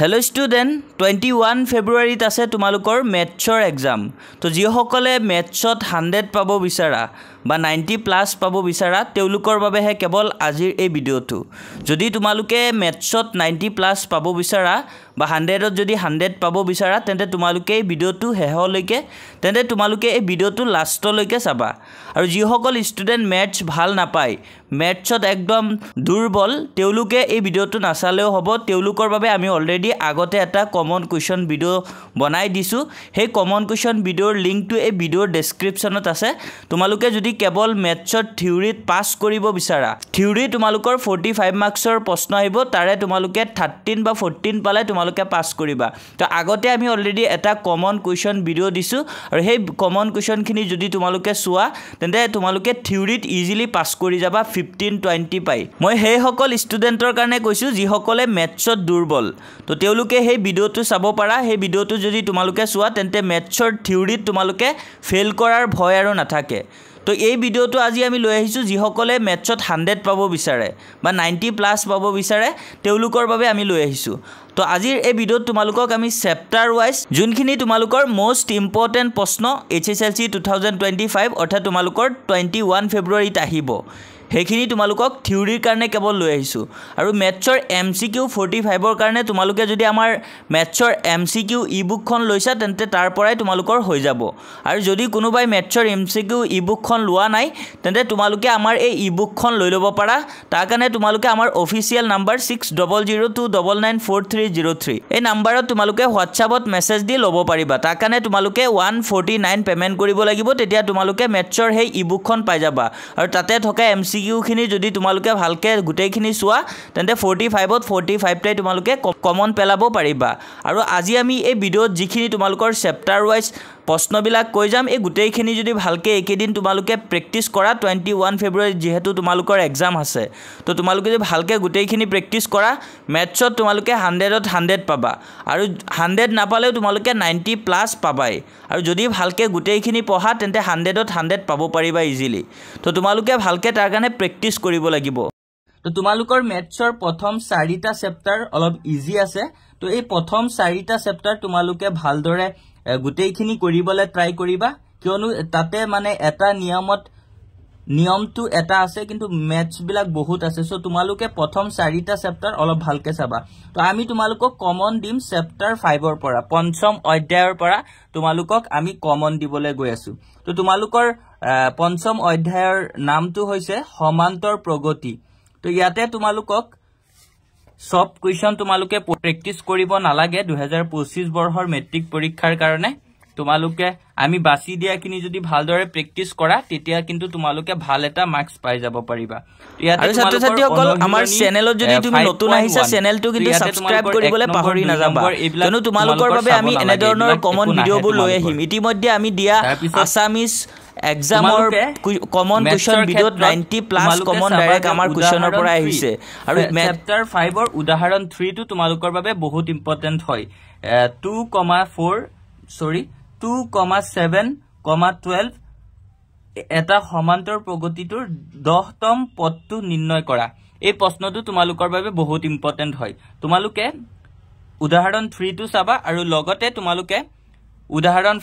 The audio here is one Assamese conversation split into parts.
Hello student, 21 February আছে তোমালোকৰ মেথছৰ এক্সাম। তো যিসকলে মেথছত 100 পাব বিচাৰা বা 90 প্লাস পাব বিচাৰা তেওঁলোকৰ বাবেহে কেৱল আজিৰ এই ভিডিওটো। যদি তোমালোকে মেথছত 90 প্লাস পাব বিচাৰা বা 100ত যদি 100 পাব বিচাৰা তেন্তে তোমালোকে এই ভিডিওটো হেহলৈকে তেন্তে তোমালোকে এই ভিডিওটো লাষ্টলৈকে চাবা। আৰু যিসকল ষ্টুডেন্ট মেথছ ভাল নাপায়, মেথছত একদম দুৰ্বল, তেওঁলোকে এই ভিডিওটো নাচালেও হ'ব। তেওঁলোকৰ বাবে আমি অলৰেডি আগতে এটা কমন কুৱেশ্যন ভিডিও বনাই দিছো। সেই কমন কুৱেশ্যন ভিডিওৰ লিংকটো এই ভিডিওৰ ডেসক্ৰিপচনত আছে। তোমালোকে যদি কেৱল মেথছত থিওৰিত পাস কৰিব বিচাৰা, থিওৰি তোমালোকৰ 45 মাৰ্কছৰ প্ৰশ্ন আহিব, তাৰে তোমালোকে 13 বা 14 পালে তোমালোকে পাস কৰিবা। তো আগতে আমি অলৰেডি এটা কমন কুৱেশ্যন ভিডিও দিছো আৰু সেই কমন কুৱেশ্যনখিনি যদি তোমালোকে চোৱা তেন্তে তোমালোকে থিওৰিত ইজিলি পাস কৰি যাবা 15-20 পাই। মই সেই সকল ষ্টুডেন্টৰ কাৰণে কৈছো যিসকলে মেথছত দুৰ্বল। তো তেওঁলোকে সেই ভিডিওটো চাব পাৰা। সেই ভিডিওটো যদি তোমালোকে চোৱা তেন্তে মেথছৰ থিওৰিত তোমালোকে ফেল কৰাৰ ভয় আৰু নাথাকে। তো এই ভিডিওটো আজি আমি লৈ আহিছো যিসকলে মেথছত 100 পাব বিচাৰে বা 90 প্লাস পাব বিচাৰে তেওঁলোকৰ বাবে আমি লৈ আহিছো। তো আজিৰ এই ভিডিওত তোমালোকক আমি চেপ্টাৰ ওয়াইজ যোনখিনি তোমালোকৰ মোস্ট ইম্পৰ্টেন্ট প্ৰশ্ন HSLC 2025 অৰ্থাৎ তোমালোকৰ 21 ফেব্ৰুৱাৰীত আহিব সেইখিনি তোমালোকক থিওৰিৰ কাৰণে কেৱল লৈ আহিছো। আৰু মেথছৰ MCQ 45ৰ কাৰণে তোমালোকে যদি আমাৰ মেথছৰ MCQ ইবুকখন লৈছা তেন্তে তাৰ পৰাই তোমালোকৰ হৈ যাব। আৰু যদি কোনোবাই মেথছৰ MCQ ইবুকখন লোৱা নাই তেন্তে তোমালোকে আমাৰ এই ইবুকখন লৈ ল'ব পাৰা। তাৰ কাৰণে তোমালোকে আমাৰ অফিচিয়েল নাম্বাৰ 6002994303 এই নাম্বাৰত তোমালোকে হোৱাটছআপত মেছেজ দি ল'ব পাৰিবা। তাৰ কাৰণে তোমালোকে 149 পেমেন্ট কৰিব লাগিব, তেতিয়া তোমালোকে মেথছৰ সেই ইবুকখন পাই যাবা। আৰু তাতে থকা MCQ খিনি যদি তোমালোকে ভালকে গুটেইখিনি চোৱা তেন্তে 45ত 45 টাই তোমালোকে কমন পেলাব পাৰিবা। আৰু আজি আমি এই ভিডিওত যিখিনি তোমালোকৰ চেপ্টাৰ ওয়াইজ প্ৰশ্নবিলাক কৈ যাম, এই গুটেইখিনি যদি ভালকে একেদিন তোমালোকে প্ৰেক্টিছ কৰা 21 ফেব্ৰুৱাৰী যেহেতু তোমালোকৰ এক্সাম আছে, তো তোমালোকে যদি ভালকে গুটেইখিনি প্ৰেক্টিছ কৰা মেথছত তোমালোকে 100ত 100 পাবা। আৰু 100 নাপালেও তোমালোকে 90 প্লাস পাবাই। আৰু যদি ভালকে গুটেইখিনি পঢ়া তেন্তে 100ত 100 পাব পাৰিবা ইজিলি। তো তোমালোকে ভালকে তাৰ কাৰণে প্ৰেক্টিছ কৰিব লাগিব। তো তোমালোকৰ মেথছৰ প্ৰথম 4টা চেপ্টাৰ অলপ ইজি আছে। তো এই প্ৰথম 4টা চেপ্টাৰ তোমালোকে ভালদৰে গুটেইখিনি কৰিবলৈ ট্ৰাই কৰিবা, কিয়নো তাতে মানে এটা নিয়মটো এটা আছে কিন্তু মেথছ বিলাক বহুত আছে। সো তোমালোকে প্ৰথম 4টা চেপ্টাৰ অলপ ভালকে চাবা। তো আমি তোমালোকক কমন দিম চেপ্টাৰ 5ৰ পৰা, পঞ্চম অধ্যায়ৰ পৰা তোমালোকক আমি কমন দিবলৈ গৈ আছো। তো তোমালোকৰ পঞ্চম অধ্যায়ৰ নামটো হৈছে সমান্তৰ প্ৰগতি। তো ইয়াতে তোমালোকক সব কুৱেশ্যন তোমালোকে প্ৰেক্টিছ কৰিব নালাগে 2025 বৰ্ষৰ মেট্ৰিক পৰীক্ষাৰ কাৰণে। তোমালোকে আমি বাছি দিয়াখিনি যদি ভালদৰে প্ৰেক্টিছ কৰা তেতিয়া কিন্তু তোমালোকে ভাল এটা মাৰ্কস পাই যাব পাৰিবা। আৰু ছাত্ৰ-ছাত্ৰীসকল আমাৰ চেনেলত যদি তুমি নতুন আহিছা চেনেলটো কিন্তু সাবস্ক্ৰাইব কৰিবলৈ পাহৰি নাযাবা, কিয়নো তোমালোকৰ বাবে আমি এনে ধৰণৰ কমন ভিডিওবোৰ লৈ আহিম। ইতিমধ্যে আমি দিয়া আসামিজ এক্সামৰ কমন কুৱেশ্যন ভিডিওত 90 প্লাস কমন ডাইৰেক্ট আমাৰ কুৱেশ্যনৰ পৰা আহিছে। আৰু চেপ্টাৰ 5ৰ উদাহৰণ 3 টো তোমালোকৰ বাবে বহুত ইম্পৰ্টেন্ট হয়। 2,7,12 এটা সমান্তৰ প্ৰগতিটোৰ 10তম পদটো নিৰ্ণয় কৰা। এই প্ৰশ্নটো তোমালোকৰ বাবে বহুত ইম্পৰ্টেন্ট হয়। তোমালোকে উদাহৰণ 3 টো চাবা আৰু লগতে তোমালোকে উদাহৰণ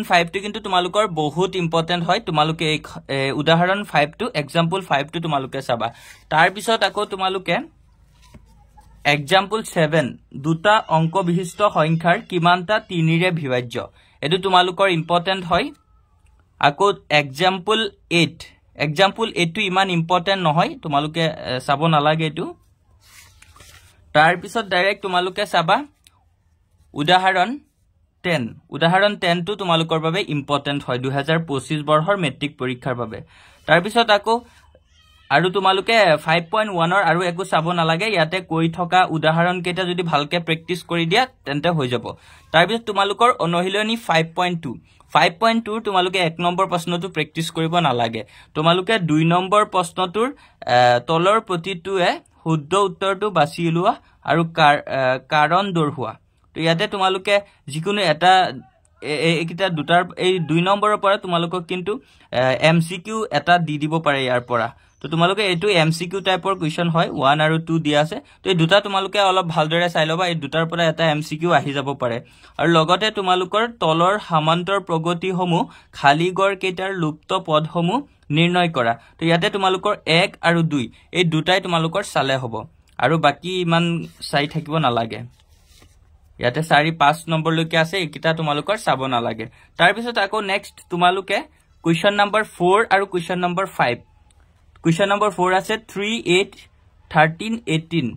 5 টো কিন্তু তোমালোকৰ বহুত ইম্পৰ্টেন্ট হয়। তোমালোকে উদাহৰণ 5 টো এক্সাম্পল 5 টো তোমালোকে চাবা। তাৰ পিছত আকৌ তোমালোকে এক্সাম্পল 7 দুটা অংক বিশিষ্ট সংখ্যাৰ কিমানটা 3 ৰে বিভাজ্য, এটো তোমালোকৰ ইম্পৰ্টেন্ট হয়। আকৌ এক্সাম্পল 8 টো ইমান ইম্পৰ্টেন্ট নহয়, তোমালোকে চাব নালাগে এটো। তাৰ পিছত ডাইৰেক্ট তোমালোকে চাবা উদাহৰণ 10 টো তোমালোকৰ বাবে ইম্পৰ্টেন্ট হয় 2025 বৰ্ষৰ মেট্ৰিক পৰীক্ষাৰ বাবে। তাৰ পিছত আকৌ আৰু তোমালোকে 5.1 আৰু একো চাব নালাগে, ইয়াতে কৈ থকা উদাহৰণ কেইটা যদি ভালকে প্ৰেক্টিছ কৰি দিয়া তেন্তে হৈ যাব। তাৰ পিছত তোমালোকৰ অনুশীলনী 5.2 তোমালোকে 1 নম্বৰ প্ৰশ্নটো প্ৰেক্টিছ কৰিব নালাগে। তোমালোকে 2 নম্বৰ প্ৰশ্নটোৰ তলৰ প্ৰতিটোৱে শুদ্ধ উত্তৰটো বাছি উলিওৱা আৰু কাৰণ দৰ্শোৱা। তো ইয়াতে তোমালোকে যিকোনো এটা এইকিটা দুটাৰ এই 2 নম্বৰৰ পৰা তোমালোকক কিন্তু এমসিকিউ এটা দি দিব পাৰে ইয়াৰ পৰা তো তোমালোকে এটো এমসিকিউ টাইপৰ কোৱেশ্চন হয় 1 আৰু 2 দিয়া আছে তো এই দুটা তোমালোকে অলপ ভালদৰে চাই লবা এই দুটাৰ পৰা এটা এমসিকিউ আহি যাব পাৰে আৰু লগতে তোমালোকৰ তলৰ সমান্তৰ প্ৰগতিসমূহ খালী গড় কেইটাৰ লুপ্ত পদসমূহ নিৰ্ণয় কৰা তো ইয়াতে তোমালোকৰ 1 আৰু 2 এই দুটাই তোমালোকৰ চালে হ'ব আৰু বাকি ইমান চাই থাকিব নালাগে ইয়াতে 4-5 নম্বৰ লৈকে আছে এইকিটা তোমালোকৰ চাব নালাগে তাৰ পিছত আকৌ নেক্সট তোমালোকে কোৱেশ্চন নম্বৰ 4 আৰু কোৱেশ্চন নম্বৰ 5 কোৱেশ্চন নম্বৰ 4 আছে 3 8 13 18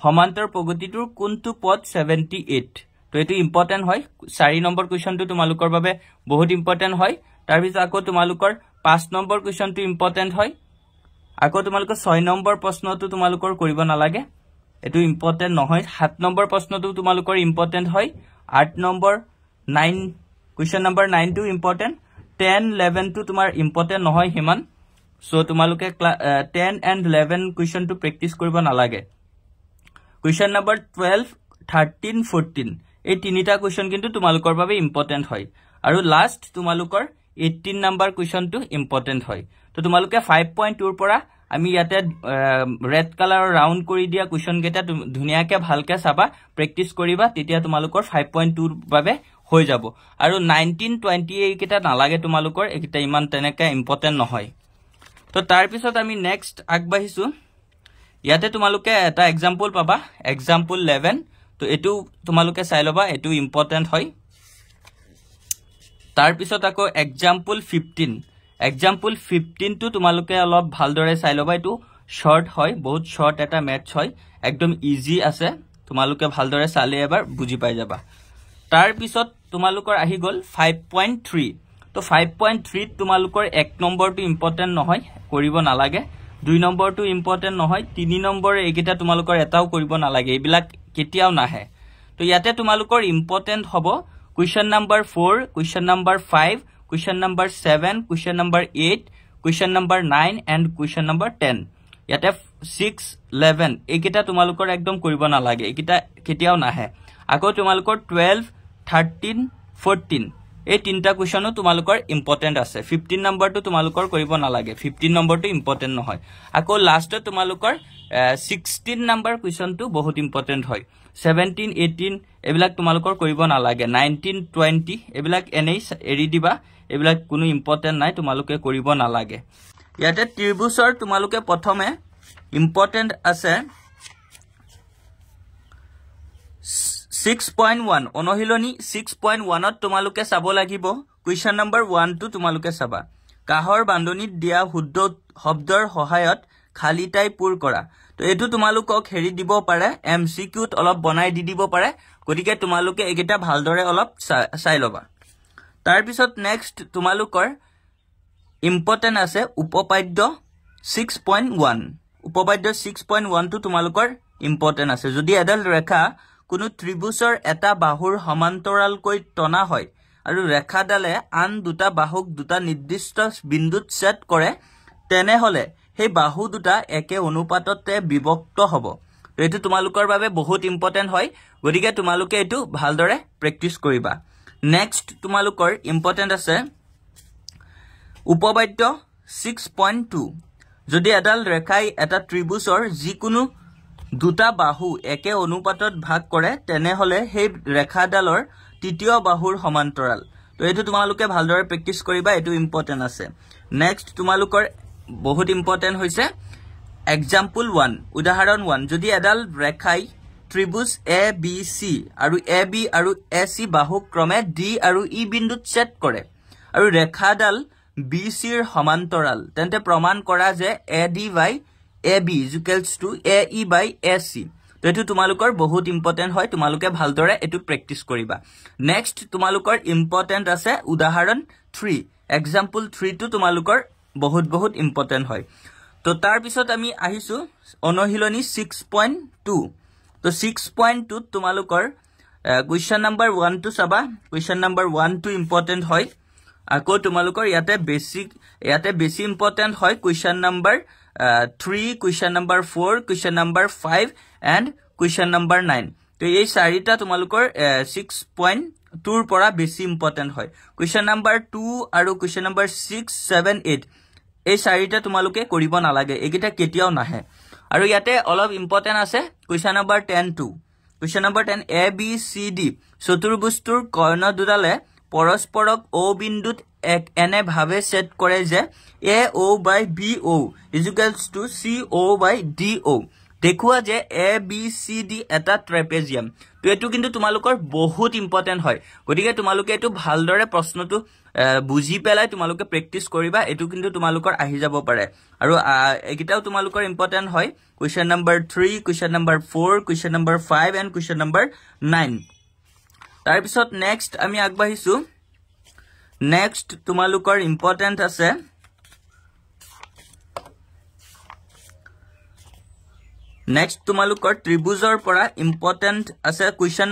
সমান্তৰ প্ৰগতিটোৰ কোনটো পদ 78 তো এটো ইম্পৰ্টেন্ট হয় 4 নম্বৰ কোৱেশ্চনটো তোমালোকৰ বাবে বহুত ইম্পৰ্টেন্ট হয় তাৰ পিছত আকৌ তোমালোকৰ 5 নম্বৰ কোৱেশ্চনটো ইম্পৰ্টেন্ট হয় আকৌ তোমালোকৰ 6 নম্বৰ প্ৰশ্নটো তোমালোকৰ কৰিব নালাগে এটো ইম্পৰ্টেন্ট নহয় 7 নম্বৰ প্ৰশ্নটো তোমালোকৰ ইম্পৰ্টেন্ট হয় 8 নম্বৰ 9 কোৱেশ্চন নম্বৰ 9 টো ইম্পৰ্টেন্ট 10 11 টো তোমাৰ ইম্পৰ্টেন্ট নহয় হিমান সো তোমালোকে 10 and 11 কোৱেশ্চন টো প্ৰেক্টিস কৰিব নালাগে কোৱেশ্চন নম্বৰ 12 13 14 এই তিনিটা কোৱেশ্চন কিন্তু তোমালোকৰ বাবে ইম্পৰ্টেন্ট হয় আৰু লাষ্ট তোমালোকৰ 18 নম্বৰ কোৱেশ্চন টো ইম্পৰ্টেন্ট হয় তো তোমালোকে 5.2 ৰ পৰা আমি ইয়াতে ৰেড কালাৰ ৰাউন্ড কৰি দিয়া কোৱেশ্চন কেটা ধুনিয়াকে ভালকে চাবা প্ৰেক্টিস কৰিবা তেতিয়া তোমালোকৰ 5.2 ৰ বাবে হৈ যাব আৰু 19 20 এই কেটা নালাগে তোমালোকৰ এইকিটা ইমান তেনেকা ইম্পৰ্টেন্ট নহয় তো তাৰ পিছত আমি নেক্সট আগবাঢ়িছো ইয়াতে তোমালোকে এটা এক্সাম্পল পাবা এক্সাম্পল 11 তো এটো তোমালোকে চাই লবা এটো ইম্পৰ্টেন্ট হয় তাৰ পিছত আকৌ এক্সাম্পল 15 এক্সাম্পল 15 টো তোমালোকে অলপ ভালদৰে চাই লবা এটো শৰ্ট হয় বহুত শৰ্ট এটা ম্যাথছ হয় একদম ইজি আছে তোমালোকে ভালদৰে চালে এবাৰ বুজি পাই যাবা তাৰ পিছত তোমালোকৰ আহি গল 5.3 তো 5.3 তোমালোকৰ 1 নম্বৰটো ইম্পৰ্টেন্ট নহয় কৰিব নালাগে 2 নম্বৰটো ইম্পৰ্টেন্ট নহয় 3 নম্বৰ এইকিটা তোমালোকৰ এটাও কৰিব নালাগে এইবিলাক কেতিয়াও নাহে তো ইয়াতে তোমালোকৰ ইম্পৰ্টেন্ট হ'ব question number 4 question number 5 question number 7 question number 8 question number 9 and question number 10 ইয়াতে 6 11 এইকিটা তোমালোকৰ একদম কৰিব নালাগে এইকিটা কেতিয়াও নাহে আকৌ তোমালোকৰ 12 13 14 এই তিনটা কোৱেশ্চনো তোমালোকৰ ইম্পৰ্টেন্ট আছে 15 নম্বৰটো তোমালোকৰ কৰিব নালাগে 15 নম্বৰটো ইম্পৰ্টেন্ট নহয় আকৌ লাষ্টত তোমালোকৰ 16 নম্বৰ কোৱেশ্চনটো বহুত ইম্পৰ্টেন্ট হয় 17 18 এবিলাক তোমালোকৰ কৰিব নালাগে 19 20 এবিলাক এনেই এৰি দিবা এবিলাক কোনো ইম্পৰ্টেন্ট নাই তোমালোকে কৰিব নালাগে ইয়াতে ত্ৰিভুজৰ তোমালোকে প্ৰথমে ইম্পৰ্টেন্ট আছে 6.1 অনুশীলনী 6.1 ত তোমালোকে চাব লাগিব কোৱেশ্চন নম্বৰ 1 টো তোমালোকে চাবা কাহৰ বান্ধনীত দিয়া শুদ্ধ শব্দৰ সহায়ত খালি ঠাই পূৰ কৰা তো এটো তোমালোকক হেৰি দিব পাৰে এমসিকিউত অলপ বনাই দি দিব পাৰে গতিকে তোমালোকে একেটা ভালদৰে অলপ চাই লবা তাৰ পিছত নেক্সট তোমালোকৰ ইম্পৰ্টেন্ট আছে উপপাদ্য 6.1 উপপাদ্য 6.1 টো তোমালোকৰ ইম্পৰ্টেন্ট আছে যদি এডাল ৰেখা কোনো ত্ৰিভুজৰ এটা বাহুৰ সমান্তৰালকৈ টনা হয় আৰু ৰেখাডালে আন দুটা বাহুক দুটা নিৰ্দিষ্ট বিন্দুত ছেদ কৰে তেনেহলে সেই বাহু দুটা একে অনুপাততে বিভক্ত হ'ব তো এটো তোমালোকৰ বাবে বহুত ইম্পৰ্টেন্ট হয় গতিকে তোমালোকে এটো ভালদৰে প্ৰেক্টিস কৰিবা নেক্সট তোমালোকৰ ইম্পৰ্টেন্ট আছে উপপাদ্য 6.2 যদি এডাল ৰেখাই এটা ত্ৰিভুজৰ যিকোনো দুটা বাহু একে অনুপাতত ভাগ কৰে তেনেহলে সেই ৰেখাডালৰ তৃতীয় বাহুৰ সমান্তৰাল তো এটো তোমালোকে ভালদৰে প্ৰেক্টিস কৰিবা এটো ইম্পৰ্টেন্ট আছে নেক্সট তোমালোকৰ বহুত ইম্পৰ্টেন্ট হৈছে এক্সাম্পল 1 উদাহৰণ 1 যদি এডাল ৰেখাই ত্ৰিভুজ ABC আৰু AB আৰু AC বাহুক ক্ৰমে D আৰু E বিন্দুত ছেদ কৰে আৰু ৰেখাডাল BC ৰ সমান্তৰাল তেন্তে প্ৰমাণ কৰা যে AD by AB equals to AE by AC তো এটো তোমালোকৰ বহুত ইম্পৰ্টেন্ট হয় তোমালোকে ভালদৰে এটো প্ৰেক্টিস কৰিবা নেক্সট তোমালোকৰ ইম্পৰ্টেন্ট আছে উদাহৰণ 3 এক্সাম্পল 3 টো তোমালোকৰ বহুত ইম্পৰ্টেন্ট হয় তো তাৰ পিছত আমি আহিছো অনুশীলনী 6.2 তো 6.2 তোমালোকৰ কোৱেশ্চন নম্বৰ 1 টো চাবা কোৱেশ্চন নম্বৰ 1 টো ইম্পৰ্টেন্ট হয় আকৌ তোমালোকৰ ইয়াতে বেছি ইম্পৰ্টেন্ট হয় question number 3 question number 4 question number 5 and question number 9 তো এই চাৰিটা তোমালোকৰ 2 পৰা বেছি ইম্পৰ্টেন্ট হয় কোৱেশ্চন নাম্বাৰ 2 আৰু কোৱেশ্চন নাম্বাৰ 6 7 8 এই চাৰিটা তোমালোকে কৰিব নালাগে একিটা কেতিয়াও নাহে আৰু ইয়াতে অলপ ইম্পৰ্টেন্ট আছে question number 10 2 question number 10 a b c d চতুৰ্ভুজটোৰ কৰ্ণ দুডালে পৰস্পৰক o বিন্দুত এক এনে ভাৱে সেট কৰে যে a o by b o = c o by d o দেখুৱা যে a b c d এটা ট্ৰেপেজিয়াম তো এটো কিন্তু তোমালোকৰ বহুত ইম্পৰ্টেন্ট হয় গতিকে তোমালোকে এটো ভালদৰে প্ৰশ্নটো বুজি পেলাই তোমালোকে প্ৰেক্টিস কৰিবা এটো কিন্তু তোমালোকৰ আহি যাব পাৰে আৰু একিটাও তোমালোকৰ ইম্পৰ্টেন্ট হয় question number 3 question number 4 question number 5 and question number 9 তাৰ পিছত নেক্সট আমি আগবাঢ়িছো নেক্সট তোমালোকৰ ইম্পৰ্টেন্ট আছে নেক্সট তোমালোকৰ ত্ৰিভুজৰ পৰা ইম্পৰ্টেন্ট আছে কোৱেশ্চন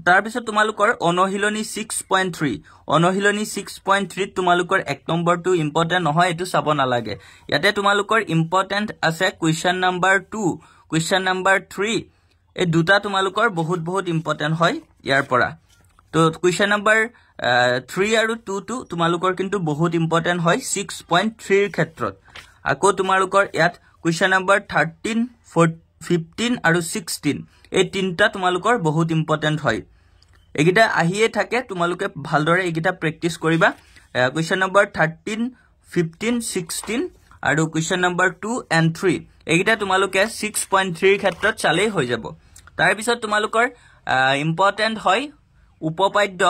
তাৰ পিছত তোমালোকৰ অনহিলনি 6.3 অনহিলনি 6.3 তোমালোকৰ এক নম্বৰটো ইম্পৰ্টেন্ট নহয় এটো চাব নালাগে ইয়াতে তোমালোকৰ ইম্পৰ্টেন্ট আছে কোৱেশ্চন নাম্বাৰ 2 কোৱেশ্চন নাম্বাৰ 3 এই দুটা তোমালোকৰ বহুত ইম্পৰ্টেন্ট হয় ইয়াৰ পৰা তো কোৱেশ্চন নাম্বাৰ 3 আৰু 2 টো তোমালোকৰ কিন্তু বহুত ইম্পৰ্টেন্ট হয় 6.3 ৰ ক্ষেত্ৰত আকৌ তোমালোকৰ ইয়াত কোৱেশ্চন নাম্বাৰ 13 15 আৰু 16 এই তিনটা তোমালোকৰ বহুত ইম্পৰ্টেন্ট হয় একিটা আহিয়ে থাকে তোমালোকে ভালদৰে একিটা প্ৰেক্টিস কৰিবা কোৱেশ্চন নাম্বাৰ 13 15 16 আৰু কোৱেশ্চন নাম্বাৰ 2 and 3 একিটা তোমালোকে 6.3 ৰ ক্ষেত্ৰত চালেই হৈ যাব তাৰ পিছত তোমালোকৰ ইম্পৰ্টেন্ট হয় উপপাদ্য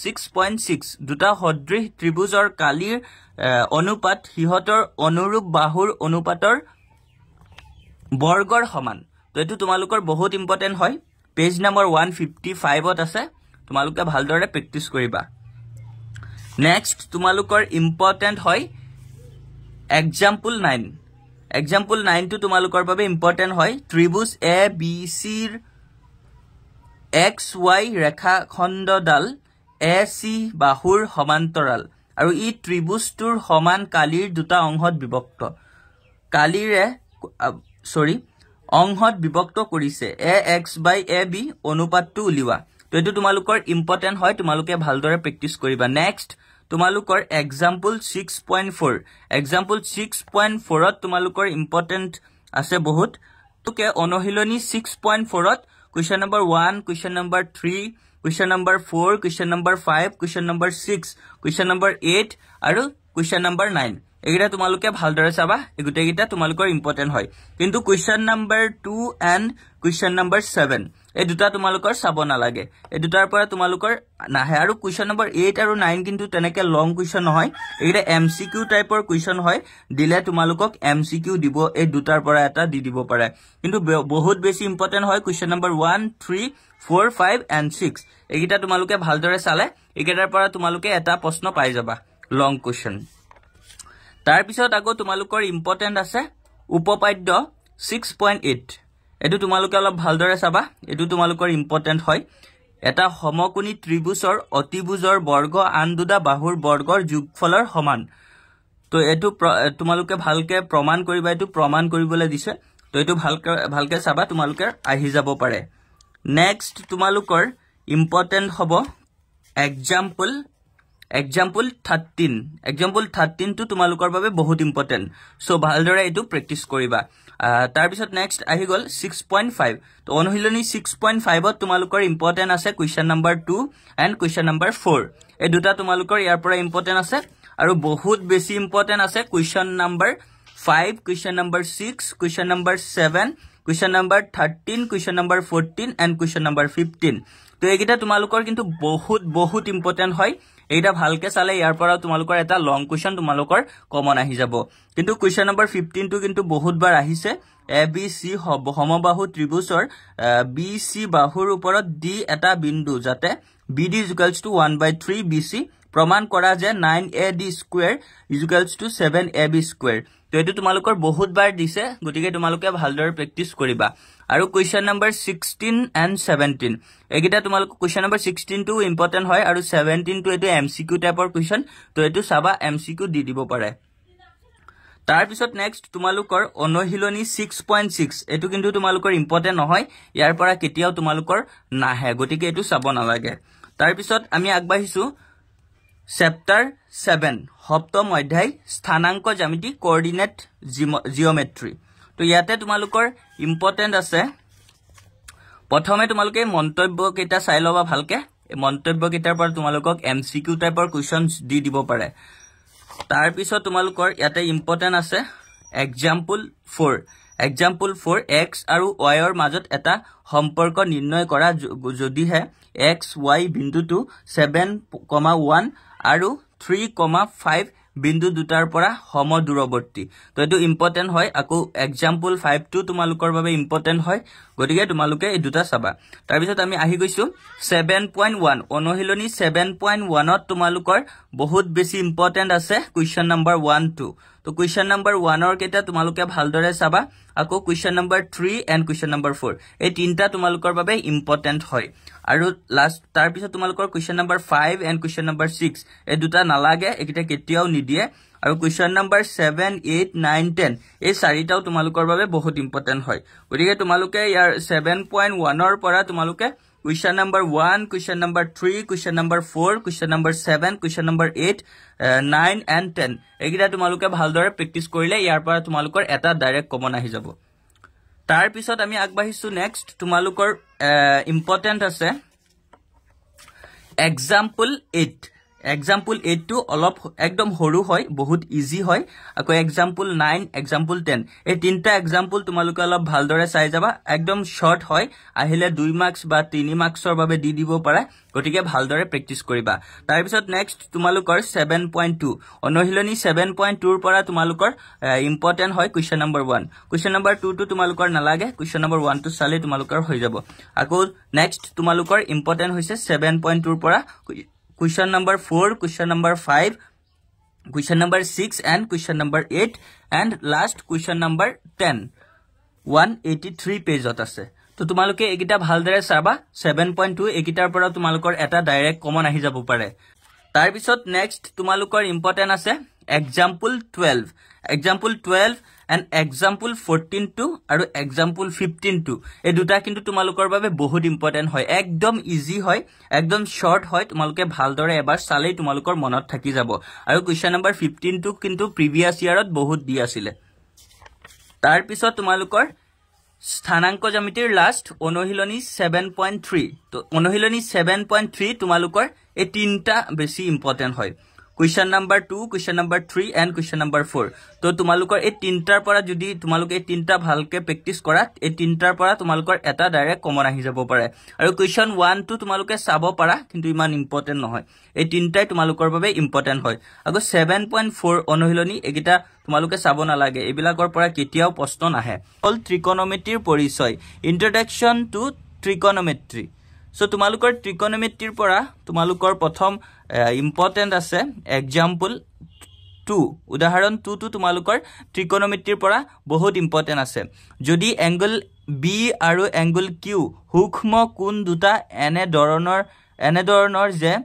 6.6 দুটা সদৃশ ত্ৰিভুজৰ কালিৰ অনুপাত হিহতৰ অনুৰূপ বাহুৰ অনুপাতৰ বৰ্গৰ সমান তো এটো তোমালোকৰ বহুত ইম্পৰ্টেন্ট হয় পেজ নম্বৰ 155 ত আছে তোমালোকে ভালদৰে প্ৰেক্টিস কৰিবা নেক্সট তোমালোকৰ ইম্পৰ্টেন্ট হয় এক্সাম্পল 9 এক্সাম্পল 9 টো তোমালোকৰ বাবে ইম্পৰ্টেন্ট হয় ত্ৰিভুজ a b c ৰ xy ৰেখাখণ্ডডাল ac বাহুৰ সমান্তৰাল আৰু ই ত্ৰিভুজটোৰ সমান কালিৰ দুটা অংশত বিভক্ত কালিৰে অংশত বিভক্ত কৰিছে ax by ab অনুপাতটো উলিওৱা তো এটো তোমালোকৰ ইম্পৰ্টেন্ট হয় তোমালোকে ভালদৰে প্ৰেক্টিস কৰিবা নেক্সট তোমালোকৰ এক্সাম্পল 6.4 এক্সাম্পল 6.4 ত তোমালোকৰ ইম্পৰ্টেন্ট আছে বহুত তোকে অনহিলনি 6.4 ত question number 1 question number 3 question number 4 question number 5 question number 6 question number 8 আৰু কোৱেশ্চন নাম্বাৰ 9 এগিটা তোমালোকে ভালদৰে চাবা এগুটেগিটা তোমালোকৰ ইম্পৰ্টেন্ট হয় কিন্তু question number 2 and question number 7 এই দুটা তোমালোকৰ চাব নালাগে এই দুটাৰ পৰা তোমালোকৰ নাহে আৰু কোৱেশ্চন নাম্বাৰ 8 আৰু 9 কিন্তু তেনেকে লং কোৱেশ্চন নহয় এগিটা এমসিকিউ টাইপৰ কোৱেশ্চন হয় দিলে তোমালোকক এমসিকিউ দিব এই দুটাৰ পৰা এটা দি দিব পাৰে কিন্তু বহুত বেছি ইম্পৰ্টেন্ট হয় কোৱেশ্চন নাম্বাৰ 1 3 4 5 and 6 এগিটা তোমালোকে ভালদৰে চালে এগিটাৰ পৰা তোমালোকে এটা প্ৰশ্ন পাই যাবা লং কোৱেশ্চন তাৰ পিছত আকৌ তোমালোকৰ ইম্পৰ্টেন্ট আছে উপপাদ্য 6.8 এটো তোমালোকে অলপ ভালদৰে চাবা এটো তোমালোকৰ ইম্পৰ্টেন্ট হয় এটা সমকোণী ত্ৰিভুজৰ অতিভুজৰ বৰ্গ আন দুটা বাহুৰ বৰ্গৰ যোগফলৰ সমান তো এটো তোমালোকে ভালকে প্ৰমাণ কৰিবা এটো প্ৰমাণ কৰিবলৈ দিছে তো এটো ভালকে চাবা তোমালোকে আহি যাব পাৰে নেক্সট তোমালোকৰ ইম্পৰ্টেন্ট হ'ব এক্সাম্পল 13 টো তোমালোকৰ বাবে বহুত ইম্পৰ্টেন্ট সো ভালদৰে এটো প্ৰেক্টিস কৰিবা তাৰ পিছত নেক্সট আহি গল 6.5 তো অনুহিলনি 6.5 ত তোমালোকৰ ইম্পৰ্টেন্ট আছে question number 2 and question number 4 এই দুটা তোমালোকৰ ইয়াৰ পৰা ইম্পৰ্টেন্ট আছে আৰু বহুত বেছি ইম্পৰ্টেন্ট আছে question number 5 question number 6 question number 7 question number 13 question number 14 and question number 15 তো এইগিটা তোমালোকৰ কিন্তু বহুত ইম্পৰ্টেন্ট হয় এইটা ভালকে চালে ইয়াৰ পৰা তোমালোকৰ এটা লং কোৱেশ্চন তোমালোকৰ কমন আহি যাব কিন্তু কোৱেশ্চন নাম্বাৰ 15 টো কিন্তু বহুতবাৰ আহিছে ABC সমবাহু ত্ৰিভুজৰ BC বাহুৰ ওপৰত D এটা বিন্দু যাতে BD = 1/3 BC প্ৰমাণ কৰা যে 9AD স্কয়াৰ = 7AB স্কয়াৰ তো এটো তোমালোকৰ বহুতবাৰ দিছে গতিকে তোমালোকে ভালদৰে প্ৰেক্টিস কৰিবা আৰু কোৱেশ্চন নাম্বাৰ 16 and 17 এগিটা তোমালোক কোৱেশ্চন নাম্বাৰ 16 টো ইম্পৰ্টেন্ট হয় আৰু 17 টো এটো এমসিকিউ টাইপৰ কোৱেশ্চন তো এটো চাবা এমসিকিউ দি দিব পাৰে তাৰ পিছত নেক্সট তোমালোকৰ অনহিলনি 6.6 এটো কিন্তু তোমালোকৰ ইম্পৰ্টেন্ট নহয় ইয়াৰ পৰা কেতিয়াও তোমালোকৰ নাহে গতিকে এটো চাব নালাগে তাৰ পিছত আমি আগবাঢ়িছো চেপ্টাৰ 7 সপ্তম অধ্যায় স্থানাংক জ্যামিতি কোঅৰ্ডিনেট জিওমেট্ৰি তো ইয়াতে তোমালোকৰ ইম্পৰ্টেন্ট আছে প্ৰথমে তোমালোকে মন্তব্য কেইটা চাই লবা ভালকে মন্তব্য কেইটাৰ পৰা তোমালোকক এমসিকিউ টাইপৰ কোৱেশ্চনছ দি দিব পাৰে তাৰ পিছত তোমালোকৰ ইয়াতে ইম্পৰ্টেন্ট আছে এক্সাম্পল 4 x আৰু y ৰ মাজত এটা সম্পৰ্ক নিৰ্ণয় কৰা যদিহে x y বিন্দুটো 7,1 আৰু 3,5 বিন্দু দুটাৰ পৰা সমদূৰৱৰ্তী তো এটো ইম্পৰ্টেন্ট হয় আকৌ এক্সাম্পল 5 টো তোমালোকৰ বাবে ইম্পৰ্টেন্ট হয় গতিকে তোমালোকে এই দুটা চাবা তাৰ পিছত আমি আহি গৈছো 7.1 অনুশীলনী 7.1 ত তোমালোকৰ বহুত বেছি ইম্পৰ্টেন্ট আছে কোৱেশ্চন নম্বৰ 1 2 তো কোৱেশ্চন নম্বৰ 1 ৰ কেটা তোমালোকে ভালদৰে চাবা আকৌ question number 3 and question number 4 এই তিনটা তোমালোকৰ বাবে ইম্পৰ্টেন্ট হয় আৰু লাষ্ট তাৰ পিছত তোমালোকৰ question number 5 and question number 6 এই দুটা নালাগে একিটা কেতিয়াও নিদিয়ে আৰু কোৱেশ্চন নম্বৰ 7 8 9 10 এই চাৰিটাও তোমালোকৰ বাবে বহুত ইম্পৰ্টেন্ট হয় গতিকে তোমালোকে ইয়াৰ 7.1 ৰ পৰা তোমালোকে question number 1 question number 3 question number 4 question number 7 question number 8 9 and 10 এগিটা তোমালোকে ভালদৰে প্ৰ্যাকটিছ কৰিলে ইয়াৰ পৰা তোমালোকৰ এটা ডাইৰেক্ট কমন আহি যাব তাৰ পিছত আমি আগবাঢ়িছো নেক্সট তোমালোকৰ ইম্পৰ্টেন্ট আছে example 8 to অলপ একদম হৰু হয় বহুত ইজি হয় আকৌ example 9 example 10 এই তিনটা example তোমালোকে অলপ ভালদৰে চাই যাবা একদম শৰ্ট হয় আহিলে 2 মাৰ্কস বা 3 মাৰ্কসৰ বাবে দি দিব পাৰা গটিকে ভালদৰে প্ৰ্যাকটিছ কৰিবা তাৰ পিছত নেক্সট তোমালোকৰ 7.2 অনুশীলনী 7.2 ৰ পৰা তোমালোকৰ ইম্পৰ্টেন্ট হয় কোৱেশ্চন নম্বৰ 1 কোৱেশ্চন নম্বৰ 2 টো তোমালোকৰ নালাগে কোৱেশ্চন নম্বৰ 1 টো চালে তোমালোকৰ হৈ যাব আকৌ নেক্সট তোমালোকৰ ইম্পৰ্টেন্ট হৈছে 7.2 ৰ পৰা question number 4 question number 5 question number 6 and question number 8 and last question number 10 183 page ot ase to tumaluke egita bhaldare saba 7.2 egitar pora tumalukor eta direct common ahi jabo pare tar bisot next tumalukor important ase example 12 and example 14 to আৰু example 15 to এই দুটা কিন্তু তোমালোকৰ বাবে বহুত ইম্পৰ্টেন্ট হয় একদম ইজি হয় একদম শৰ্ট হয় তোমালোকে ভালদৰে এবাৰ চালেই তোমালোকৰ মনত থাকি যাব আৰু কোৱেশ্চন নম্বৰ 15 to কিন্তু প্ৰিভিয়াস ইয়াৰত বহুত দি আছিল তাৰ পিছত তোমালোকৰ স্থানাংক জ্যামিতিৰ লাষ্ট অনুশীলনী 7.3 তো অনুশীলনী 7.3 তোমালোকৰ এই তিনটা বেছি ইম্পৰ্টেন্ট হয় question number 2 question number 3 and question number 4 তো তোমালোকৰ এই তিনটাৰ পৰা যদি তোমালোকে এই তিনটা ভালকে প্ৰ্যাকটিছ কৰা এই তিনটাৰ পৰা তোমালোকৰ এটা ডাইৰেক্ট কমন আহি যাব পাৰে আৰু question 1 টো তোমালোকে চাব পাৰা কিন্তু ইমান ইম্পৰ্টেন্ট নহয় এই তিনটাই তোমালোকৰ বাবে ইম্পৰ্টেন্ট হয় আকৌ 7.4 অনুশীলনী এগিটা তোমালোকে চাব নালাগে এবিলাকৰ পৰা কেতিয়াও প্ৰশ্ন নাহে অল ত্ৰিকোণমিতিৰ পৰিচয় ইন্ট্ৰোডাকচন two ত্ৰিকোণমিতি So tumalukor trigonometry pora tumalukor prothom important ase example 2 udaharon 2 to tumalukor trigonometry pora bahut important ase jodi angle B aru angle Q hukmo kun duta ene doronor je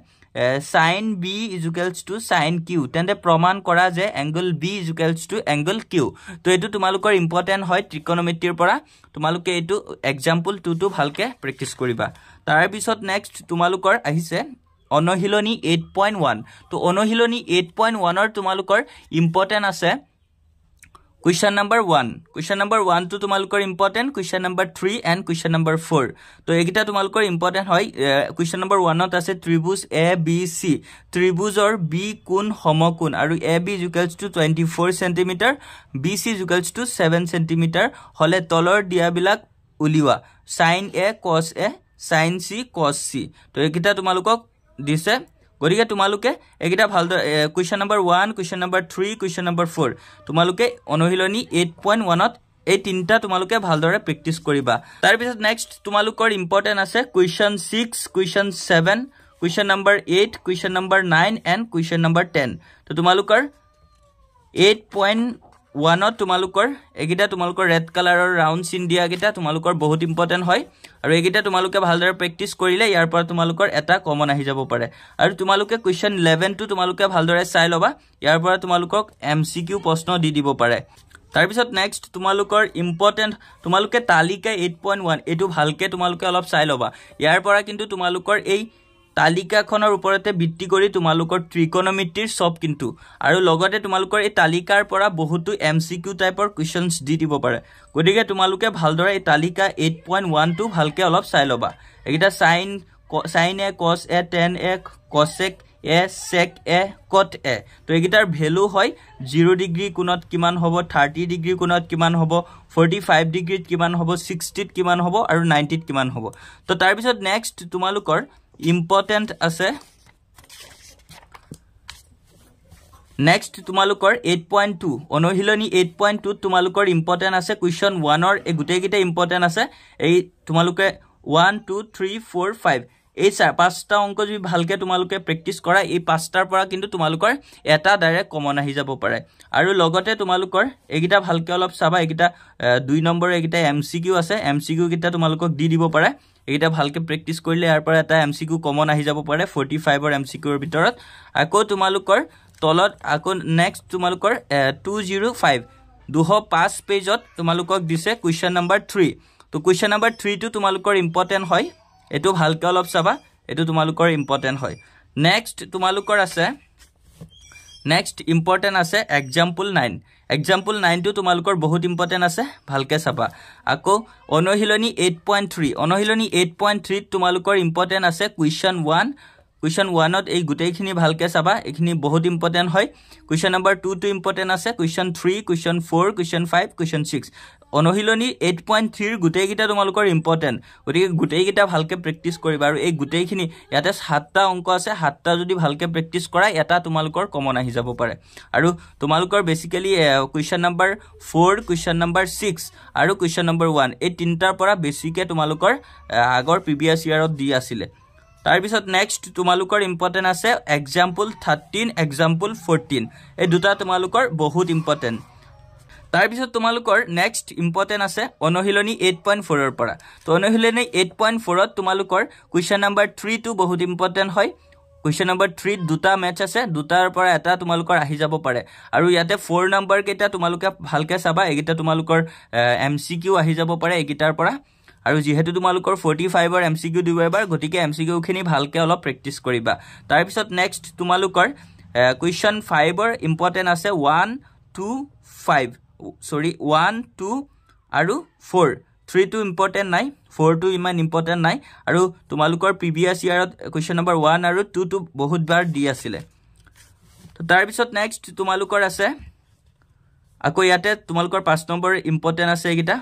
sin B is equals to sin Q tende proman kora je angle B is equals to angle Q to etu tumalukor important hoy trigonometry pora tumaluke etu example 2 to bhalke practice koriba tar bisot next tumalukor ahise onohiloni 8.1 to onohiloni 8.1 or tumalukor important ase question number 1 to tumalukor important question number 3 and question number 4 to egita tumalukor important hoy question number 1 ot ase tribus ABC tribus or B kun homokun aru AB is equals to 24 cm BC is equals to 7 cm hole tolor dia bilak uliwa sin A cos A sin C cos C to egita tumalukok dise গৰিকে তোমালোকে এগিটা ভাল question number 1 question number 3 question number 4 তোমালোকে অনুশীলনী 8.1 ত এই তিনটা তোমালোকে ভালদৰে প্ৰ্যাকটিছ কৰিবা তাৰ পিছত নেক্সট তোমালোকৰ ইম্পৰ্টেন্ট আছে question 6 question 7 question number 8 question number 9 and question number 10 তো তোমালোকৰ 8.1 ত তোমালোকৰ এগিটা তোমালোকৰ ৰেড কালাৰৰ ৰাউণ্ড চিন দিয়া গিটা তোমালোকৰ বহুত ইম্পৰ্টেন্ট হয় আৰু এগিটা তোমালোকে ভালদৰে প্ৰ্যাকটিছ কৰিলে ইয়াৰ পৰা তোমালোকৰ এটা কমন আহি যাব পাৰে আৰু তোমালোকে কোৱেশ্চন 11 টো তোমালোকে ভালদৰে চাই লবা ইয়াৰ পৰা তোমালোকক এমসিকিউ প্ৰশ্ন দি দিব পাৰে তাৰ পিছত নেক্সট তোমালোকৰ ইম্পৰ্টেন্ট তোমালোকে তালিকা 8.1 এটো ভালকে তোমালোকে অলপ চাই লবা ইয়াৰ পৰা কিন্তু তোমালোকৰ এই তালিকাখনৰ ওপৰতে ভিত্তি কৰি তোমালোকৰ ত্ৰিকোণমিতিৰ সব কিন্তু আৰু লগতে তোমালোকৰ এই তালিকাৰ পৰা বহুতো এমসিকিউ টাইপৰ কোৱেশ্চনছ দি দিব পাৰে গতিকে তোমালোকে ভালদৰে এই তালিকা 8.1 টো ভালকে অলপ চাই লবা এটা sin a cos a tan a cosec a sec a cot a তো এগিটাৰ ভ্যালু হয় 0 ডিগ্ৰী কোণত কিমান হ'ব 30 ডিগ্ৰী কোণত কিমান হ'ব 45 ডিগ্ৰীত কিমান হ'ব 60 ত কিমান হ'ব আৰু 90 ত কিমান হ'ব তো তাৰ পিছত নেক্সট তোমালোকৰ ইম্পৰ্টেন্ট আছে নেক্সট তোমালোকৰ 8.2 অনুশীলনী 8.2 তোমালোকৰ ইম্পৰ্টেন্ট আছে কোৱেশ্চন 1 ৰ এই গুটেকিটা ইম্পৰ্টেন্ট আছে এই তোমালোকে 1 2 3 4 5 এই পাঁচটা অংক যদি ভালকে তোমালোকে প্ৰেক্টিস কৰা এই পাঁচটাৰ পৰা কিন্তু তোমালোকৰ এটা ডাইৰেক্ট কমন আহি যাব পাৰে আৰু লগতে তোমালোকৰ এগিটা ভালকে অলপ চাবা এগিটা 2 নম্বৰ এগিটা এমসিকিউ আছে এমসিকিউ গিটা তোমালোকক দি দিব পাৰে এগিটা ভালকে প্ৰেক্টিস কৰিলে ইয়াৰ পৰা এটা এমসিকিউ কমন আহি যাব পাৰে 45 ৰ এমসিকিউৰ ভিতৰত আকৌ তোমালোকৰ তলত আকৌ নেক্সট তোমালোকৰ 205 205 পেজত তোমালোকক দিছে কোৱেশ্চন নম্বৰ 3 তো কোৱেশ্চন নম্বৰ 3 টো তোমালোকৰ ইম্পৰ্টেন্ট হয় এটো ভালকে অলপ চাবা এটো তোমালোকৰ ইম্পৰ্টেন্ট হয় নেক্সট তোমালোকৰ আছে নেক্সট ইম্পৰ্টেন্ট আছে এক্সাম্পল 9 এক্সাম্পল 9 টো তোমালোকৰ বহুত ইম্পৰ্টেন্ট আছে ভালকে চাবা আকৌ অনুশীলনী 8.3 অনুশীলনী 8.3 তোমালোকৰ ইম্পৰ্টেন্ট আছে কোৱেশ্চন 1 ত এই গুটেইখিনি ভালকে চাবা এখিনি বহুত ইম্পৰ্টেন্ট হয় কোৱেশ্চন নম্বৰ 2 টো ইম্পৰ্টেন্ট আছে কোৱেশ্চন 3 কোৱেশ্চন 4 কোৱেশ্চন 5 কোৱেশ্চন 6 অনুশীলনী 8.3 ৰ গুটেইকিটা তোমালোকৰ ইম্পৰ্টেন্ট গতিকে গুটেইকিটা ভালকে প্ৰেক্টিস কৰিবা আৰু এই গুটেইখিনি ইয়াতে 7টা অংক আছে 7টা যদি ভালকে প্ৰেক্টিস কৰা এটা তোমালোকৰ কমন আহি যাব পাৰে আৰু তোমালোকৰ basically question number 4 question number 6 আৰু কোৱেশ্চন নম্বৰ 1 এই তিনটাৰ পৰা বেসিকে তোমালোকৰ আগৰ প্ৰিভিয়াস ইয়াৰত দি আছিল তাৰ পিছত নেক্সট তোমালোকৰ ইম্পৰ্টেন্ট আছে এক্সাম্পল 13 এক্সাম্পল 14 এই দুটা তোমালোকৰ বহুত ইম্পৰ্টেন্ট তাৰ পিছত তোমালোকৰ নেক্সট ইম্পৰ্টেন্ট আছে অনুশীলনী 8.4 ৰ পৰা তো অনুশীলনী 8.4 ত তোমালোকৰ কোৱেশ্চন নম্বৰ 3 টো বহুত ইম্পৰ্টেন্ট হয় কোৱেশ্চন নম্বৰ 3 দুটা ম্যাচ আছে দুটাৰ পৰা এটা তোমালোকৰ আহি যাব পাৰে আৰু ইয়াতে 4 নম্বৰ কেটা তোমালোকে ভালকে চাবা এগিটা তোমালোকৰ এমসিকিউ আহি যাব পাৰে এগিটাৰ পৰা আৰু যেহেতু তোমালোকৰ 45 ৰ এমসিকিউ দিব এবাৰ গটিকে এমসিকিউ খিনি ভালকে অলপ প্ৰেক্টিস কৰিবা তাৰ পিছত নেক্সট তোমালোকৰ কোৱেশ্চন 5 ৰ ইম্পৰ্টেন্ট আছে 1 2 5 sorry 1 2 আৰু 4 3 টো ইম্পৰ্টেন্ট নাই 4 টো ইমান ইম্পৰ্টেন্ট নাই আৰু তোমালোকৰ প্ৰিভিয়াস ইয়াৰত কোৱেশ্চন নম্বৰ 1 আৰু 2 টো বহুত বাৰ দি আছিল তো তাৰ পিছত নেক্সট তোমালোকৰ আছে আকৌ ইয়াতে তোমালোকৰ 5 নম্বৰ ইম্পৰ্টেন্ট আছে এগিটা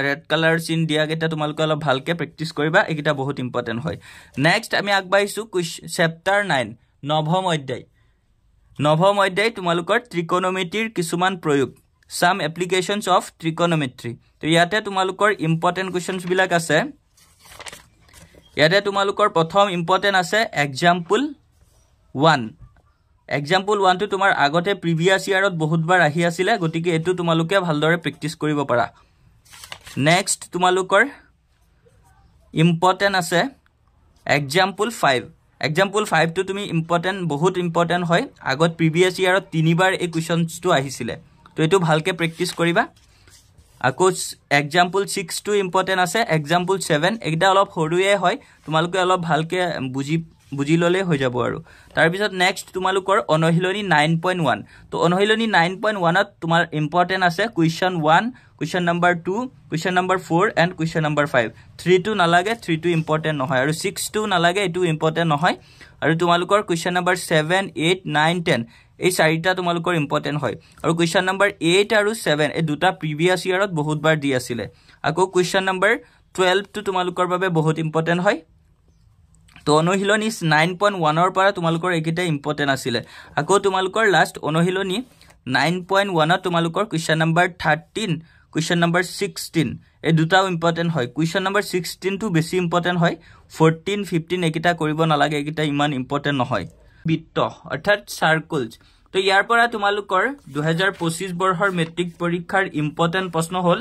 ৰেড কালাৰ চিন দিয়া গেটা তোমালোকে অলপ ভালকে প্ৰেক্টিস কৰিবা এগিটা বহুত ইম্পৰ্টেন্ট হয় নেক্সট আমি আগবাইছো চেপ্টাৰ 9 নৱম অধ্যায় তোমালোকৰ ত্ৰিকোণমিতিৰ কিছুমান প্ৰয়োগ some applications of trigonometry তো ইয়াতে তোমালোকৰ ইম্পৰ্টেন্ট কোৱেশ্চনছ বিলাক আছে ইয়াতে তোমালোকৰ প্ৰথম ইম্পৰ্টেন্ট আছে এক্সাম্পল 1 এক্সাম্পল 1 টো তোমাৰ আগতে প্ৰিভিয়াস ইয়াৰত বহুতবাৰ আহি আছিল গটিকে এটো তোমালোকে ভালদৰে প্ৰেক্টিস কৰিব পাৰা নেক্সট তোমালোকৰ ইম্পৰ্টেন্ট আছে এক্সাম্পল 5 এক্সাম্পল 5 টো তুমি ইম্পৰ্টেন্ট বহুত ইম্পৰ্টেন্ট হয় আগত প্ৰিভিয়াস ইয়াৰত তিনিবাৰ এই কোৱেশ্চনছ টো আহিছিল তো এটো ভালকে প্ৰেক্টিস কৰিবা আকৌ এক্সাম্পল 6 টো ইম্পৰ্টেন্ট আছে এক্সাম্পল 7 এটা অলপ হৰুয়ে হয় তোমালোকে অলপ ভালকে বুজি ললে হৈ যাব আৰু তাৰ পিছত নেক্সট তোমালোকৰ অনুশীলনী 9.1 তো অনুশীলনী 9.1 ত তোমাৰ ইম্পৰ্টেন্ট আছে question 1 question number 2 question number 4 and question number 5 3 টো নালাগে 3 টো ইম্পৰ্টেন্ট নহয় আৰু 6 টো নালাগে এটো ইম্পৰ্টেন্ট নহয় আৰু তোমালোকৰ কোৱেশ্চন নম্বৰ 7 8 9 10 এই চাৰিটা তোমালোকৰ ইম্পৰ্টেন্ট হয় আৰু কোৱেশ্চন নম্বৰ 8 আৰু 7 এই দুটা প্ৰিভিয়াস ইয়াৰত বহুতবাৰ দি আছিল আকৌ কোৱেশ্চন নম্বৰ 12 টো তোমালোকৰ বাবে বহুত ইম্পৰ্টেন্ট হয় তো অনুশীলনী 9.1 ৰ পৰা তোমালোকৰ একিটা ইম্পৰ্টেন্ট আছিল আকৌ তোমালোকৰ লাষ্ট অনুশীলনী 9.1 ত তোমালোকৰ কোৱেশ্চন নম্বৰ 13 কোৱেশ্চন নম্বৰ 16 এই দুটাও ইম্পৰ্টেন্ট হয় কোৱেশ্চন নম্বৰ 16 টো বেছি ইম্পৰ্টেন্ট হয় 14 15 একিটা কৰিব নালাগে একিটা ইমান ইম্পৰ্টেন্ট নহয় বৃত্ত অৰ্থাৎ সাৰ্কলছ তো ইয়াৰ পৰা তোমালোকৰ 2025 বৰ্ষৰ মেট্ৰিক পৰীক্ষাৰ ইম্পৰ্টেন্ট প্ৰশ্ন হল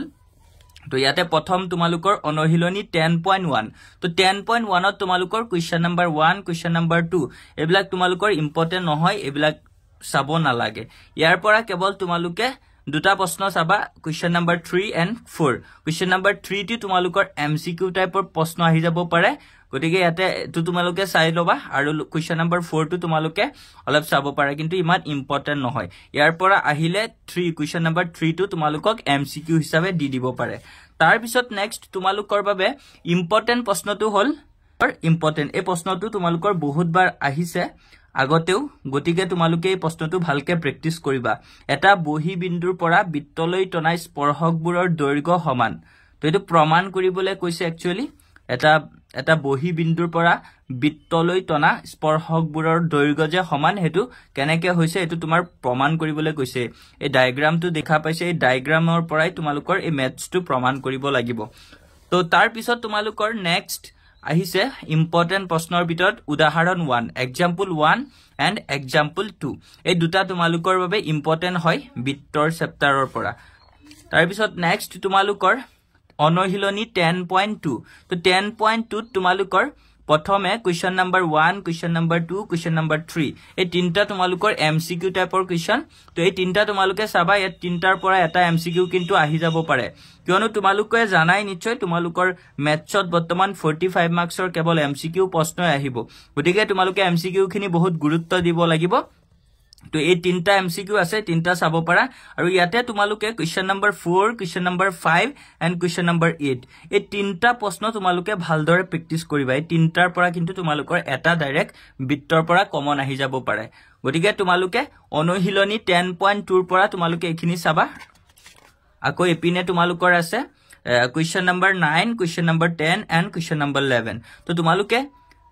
তো ইয়াতে প্ৰথম তোমালোকৰ অনুশীলনী 10.1 তো 10.1 ত তোমালোকৰ কোৱেশ্চন নম্বৰ 1 কোৱেশ্চন নম্বৰ 2 এবিলাক তোমালোকৰ ইম্পৰ্টেন্ট নহয় এবিলাক চাব নালাগে ইয়াৰ পৰা কেৱল তোমালোকে দুটা প্ৰশ্ন চাবা question number 3 and 4 question number 3 টি তোমালোকৰ এমসিকিউ টাইপৰ প্ৰশ্ন আহি যাব পাৰে গতিকে ইয়াতে এটো তোমালোকে চাই লবা আৰু কোৱেশ্চন নম্বৰ 4 টো তোমালোকে অলপ চাব পাৰা কিন্তু ইমান ইম্পৰ্টেন্ট নহয় ইয়াৰ পৰা আহিলে 3 কোৱেশ্চন নম্বৰ 3 টো তোমালোকক এমসিকিউ হিচাপে দি দিব পাৰে তাৰ পিছত নেক্সট তোমালোকৰ বাবে ইম্পৰ্টেন্ট প্ৰশ্নটো হল ইম্পৰ্টেন্ট এই প্ৰশ্নটো তোমালোকৰ বহুতবাৰ আহিছে আগতেও গতিকে তোমালোকে এই প্ৰশ্নটো ভালকে প্ৰেক্টিস কৰিবা এটা বহি বিন্দুৰ পৰা বৃত্তলৈ টনা স্পৰ্শকবোৰৰ দৈৰ্ঘ্য সমান তো এটো প্ৰমাণ কৰিবলৈ কৈছে একচুয়ালি এটা বহি বিন্দুৰ পৰা বৃত্তলৈ টনা স্পৰ্শকবোৰৰ দৈৰ্ঘ্য যে সমান হেতু কেনেকে হৈছে এটো তোমাৰ প্ৰমাণ কৰিবলৈ কৈছে এই ডায়াগ্ৰামটো দেখা পাইছে এই ডায়াগ্ৰামৰ পৰাই তোমালোকৰ এই ম্যাথছটো প্ৰমাণ কৰিব লাগিব তো তাৰ পিছত তোমালোকৰ নেক্সট আহিছে ইম্পৰ্টেন্ট প্ৰশ্নৰ ভিতৰত উদাহৰণ 1 এক্সাম্পল 1 এন্ড এক্সাম্পল 2 এই দুটা তোমালোকৰ বাবে ইম্পৰ্টেন্ট হয় বৃত্তৰ চেপ্টাৰৰ পৰা তাৰ পিছত নেক্সট তোমালোকৰ অনুশীলনী 10.2 তো 10.2 তোমালোকৰ প্ৰথমে question number 1 question number 2 question number 3 এই তিনটা তোমালোকৰ এমসিকিউ টাইপৰ কোৱেশ্চন তো এই তিনটা তোমালোকে চাবা এই তিনটাৰ পৰা এটা এমসিকিউ কিন্তু আহি যাব পাৰে কিয়নো তোমালোকে জানাই নিশ্চয় তোমালোকৰ ম্যাথছত বৰ্তমান 45 মাৰ্কছৰ কেৱল এমসিকিউ প্ৰশ্নই আহিব গতিকে তোমালোকে এমসিকিউ খিনি বহুত গুৰুত্ব দিব লাগিব তো এই তিনটা এমসিকিউ আছে তিনটা চাব পাৰা আৰু ইয়াতে তোমালোকে question number 4 question number 5 and question number 8 এই তিনটা প্ৰশ্ন তোমালোকে ভালদৰে প্ৰেক্টিস কৰিবা এই তিনটাৰ পৰা কিন্তু তোমালোকৰ এটা ডাইৰেক্ট বৃত্তৰ পৰা কমন আহি যাব পাৰে গতিকে তোমালোকে অনুশীলনী 10.2 ৰ পৰা তোমালোকে এখিনি চাবা আকৌ এপিনে তোমালোকৰ আছে question number 9 question number 10 and question number 11 তো তোমালোকে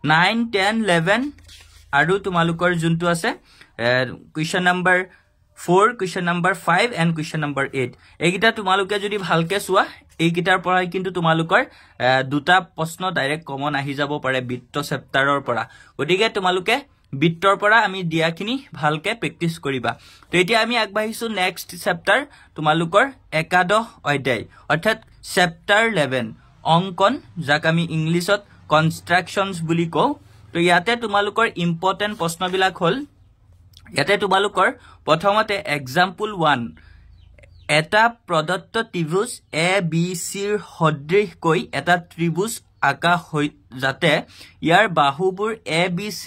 9 10 11 আৰু তোমালোকৰ যোনটো আছে question number 4 question number 5 and question number 8 এইগিটা তোমালোকে যদি ভালকে চোৱা এইগিটাৰ পৰা কিন্তু তোমালোকৰ দুটা প্ৰশ্ন ডাইৰেক্ট কমন আহি যাব পাৰে বৃত্ত চেপ্টাৰৰ পৰা গতিকে তোমালোকে বৃত্তৰ পৰা আমি দিয়াখিনি ভালকে প্ৰেক্টিস কৰিবা তো এতিয়া আমি আগবাঢ়িছো নেক্সট চেপ্টাৰ তোমালোকৰ একাদশ অধ্যায় অৰ্থাৎ চেপ্টাৰ 11 অঙ্কন যাক আমি ইংলিছত কনস্ট্ৰাকশনস বুলি কও তো ইয়াতে তোমালোকৰ ইম্পৰ্টেন্ট প্ৰশ্নবিলাক হল ইয়াতে তোমালোকৰ প্ৰথমতে এক্সাম্পল 1 এটা প্ৰদত্ত ত্ৰিভুজ ABC ৰ সদৃশকৈ এটা ত্ৰিভুজ আঁকা হৈ যাতে ইয়াৰ বাহুবোৰ ABC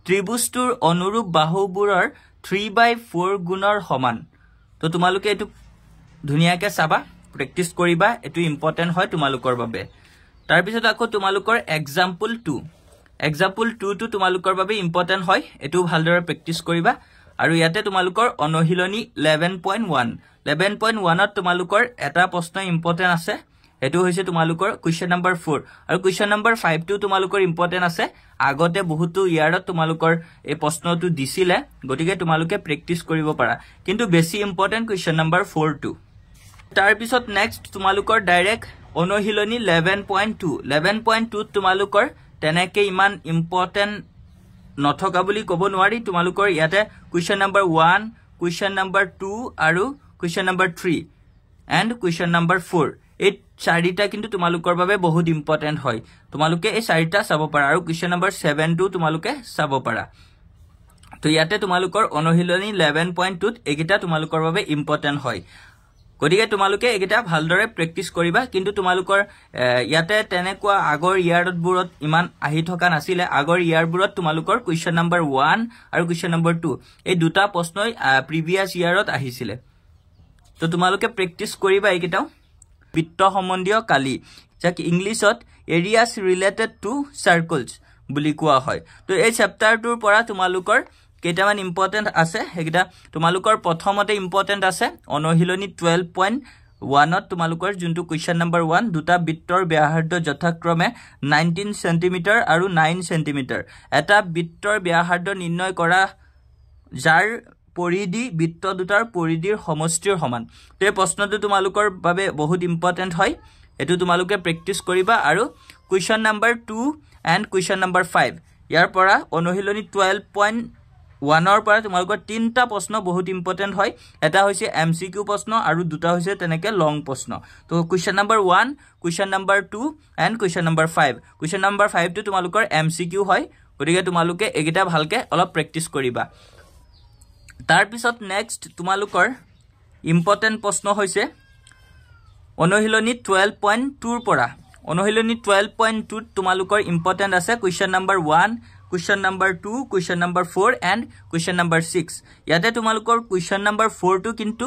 ত্ৰিভুজটোৰ অনুৰূপ বাহুবোৰৰ 3/4 গুণৰ সমান তো তোমালোকে এটো ধুনিয়াকে চাবা প্ৰেক্টিস কৰিবা এটো ইম্পৰ্টেন্ট হয় তোমালোকৰ বাবে তাৰ পিছত আকৌ তোমালোকৰ এক্সাম্পল 2 এক্সাম্পল 2 টো তোমালোকৰ বাবে ইম্পৰ্টেন্ট হয় এটো ভালদৰে প্ৰেক্টিস কৰিবা আৰু ইয়াতে তোমালোকৰ অনুশীলনী 11.1 11.1 ত তোমালোকৰ এটা প্ৰশ্ন ইম্পৰ্টেন্ট আছে এটো হৈছে তোমালোকৰ কোৱেশ্চন নম্বৰ 4 আৰু কোৱেশ্চন নম্বৰ 5 টো তোমালোকৰ ইম্পৰ্টেন্ট আছে আগতে বহুতো ইয়াৰত তোমালোকৰ এই প্ৰশ্নটো দিছিলে গতিকে তোমালোকে প্ৰেক্টিস কৰিব পাৰা কিন্তু বেছি ইম্পৰ্টেন্ট কোৱেশ্চন নম্বৰ 4 টো তাৰ পিছত নেক্সট তোমালোকৰ ডাইৰেক্ট অনুশীলনী 11.2 11.2 তোমালোকৰ তেনেকে ইমান ইম্পৰ্টেন্ট নথকা বুলি ক'ব নোৱাৰি তোমালোকৰ ইয়াতে কোৱেশ্চন নম্বৰ 1 কোৱেশ্চন নম্বৰ 2 আৰু question number 3 and question number 4 এই চাৰিটা কিন্তু তোমালোকৰ বাবে বহুত ইম্পৰ্টেন্ট হয় তোমালোকে এই চাৰিটা চাব পাৰা আৰু কোৱেশ্চন নম্বৰ 7 টো তোমালোকে চাব পাৰা তো ইয়াতে তোমালোকৰ অনুশীলনী 11.2 ত এগিটা তোমালোকৰ বাবে ইম্পৰ্টেন্ট হয় গতিকে তোমালোকে এগিটা ভালদৰে প্ৰেক্টিস কৰিবা কিন্তু তোমালোকৰ ইয়াতে তেনেকুৱা আগৰ ইয়াৰবোৰত ইমান আহি থকা নাছিলে আগৰ ইয়াৰবোৰত তোমালোকৰ কোৱেশ্চন নম্বৰ 1 আৰু কোৱেশ্চন নম্বৰ 2 এই দুটা প্ৰশ্নই প্ৰিভিয়াস ইয়াৰত আহিছিলে তো তোমালোকে প্ৰেক্টিস কৰিবা এগিটাও বৃত্ত সম্বন্ধীয় কালি যাক ইংলিছত এৰিয়াস ৰিলেটেড টু সাৰ্কলছ বুলি কোৱা হয় তো এই চেপ্টাৰটোৰ পৰা তোমালোকৰ কেইটামান ইম্পৰ্টেন্ট আছে হেগিটা তোমালোকৰ প্ৰথমতে ইম্পৰ্টেন্ট আছে অনুশীলনী 12.1 ত তোমালোকৰ যোনটো কোৱেশ্চন নম্বৰ 1 দুটা বৃত্তৰ ব্যাসাৰ্ধ যথাক্ৰমে 19 সেন্টিমিটাৰ আৰু 9 সেন্টিমিটাৰ এটা বৃত্তৰ ব্যাসাৰ্ধ নিৰ্ণয় কৰা যাৰ পৰিধি বৃত্ত দুটাৰ পৰিধিৰ সমষ্টিৰ সমান তো এই প্ৰশ্নটো তোমালোকৰ বাবে বহুত ইম্পৰ্টেন্ট হয় এটো তোমালোকে প্ৰেক্টিস কৰিবা আৰু question number 2 and question number 5 ইয়াৰ পৰা অনুশীলনী 12.1 ৰ পৰা তোমালোকৰ তিনটা প্ৰশ্ন বহুত ইম্পৰ্টেন্ট হয় এটা হৈছে এমসিকিউ প্ৰশ্ন আৰু দুটা হৈছে তেনেকে লং প্ৰশ্ন তো question number 1 question number 2 and question number 5 question number 5 টো তোমালোকৰ এমসিকিউ হয় গতিকে তোমালোকে এগিটা ভালকে অলপ প্ৰেক্টিস কৰিবা তাৰ পিছত নেক্সট তোমালোকৰ ইম্পৰ্টেন্ট প্ৰশ্ন হৈছে অনুশীলনী 12.2 ৰ পৰা অনুশীলনী 12.2 তোমালোকৰ ইম্পৰ্টেন্ট আছে question number 1 question number 2 question number 4 and question number 6 ইয়াতে তোমালোকৰ question number 4 টো কিন্তু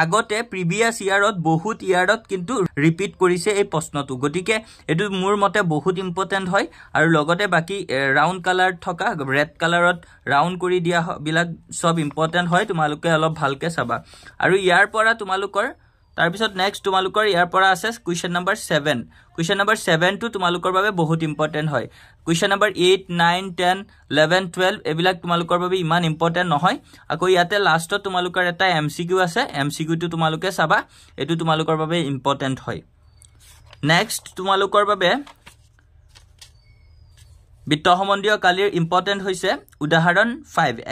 আগতে previous yearত বহুত ইয়াৰত কিন্তু ৰিপিট কৰিছে এই প্ৰশ্নটো গটিকে এটো মোৰ মতে বহুত ইম্পৰ্টেন্ট হয় আৰু লগতে বাকি ৰাউন্ড কালাৰ থকা ৰেড কালাৰত ৰাউন্ড কৰি দিয়া বিলাক সব ইম্পৰ্টেন্ট হয় তোমালোকে অলপ ভালকে চাবা আৰু ইয়াৰ পৰা তোমালোকৰ তাৰ পিছত নেক্সট তোমালোকৰ ইয়াৰ পৰা আছে question number 7 question number 7 টো তোমালোকৰ বাবে বহুত ইম্পৰ্টেন্ট হয় question number 8 9 10 11 12 এবিলাক তোমালোকৰ বাবে ইমান ইম্পৰ্টেন্ট নহয় আকৌ ইয়াতে লাষ্টত তোমালোকৰ এটা এমসিকিউ আছে এমসিকিউ টো তোমালোকে চাবা এটো তোমালোকৰ বাবে ইম্পৰ্টেন্ট হয় নেক্সট তোমালোকৰ বাবে বিত্ত সম্বন্ধীয় কালিৰ ইম্পৰ্টেন্ট হৈছে উদাহৰণ 5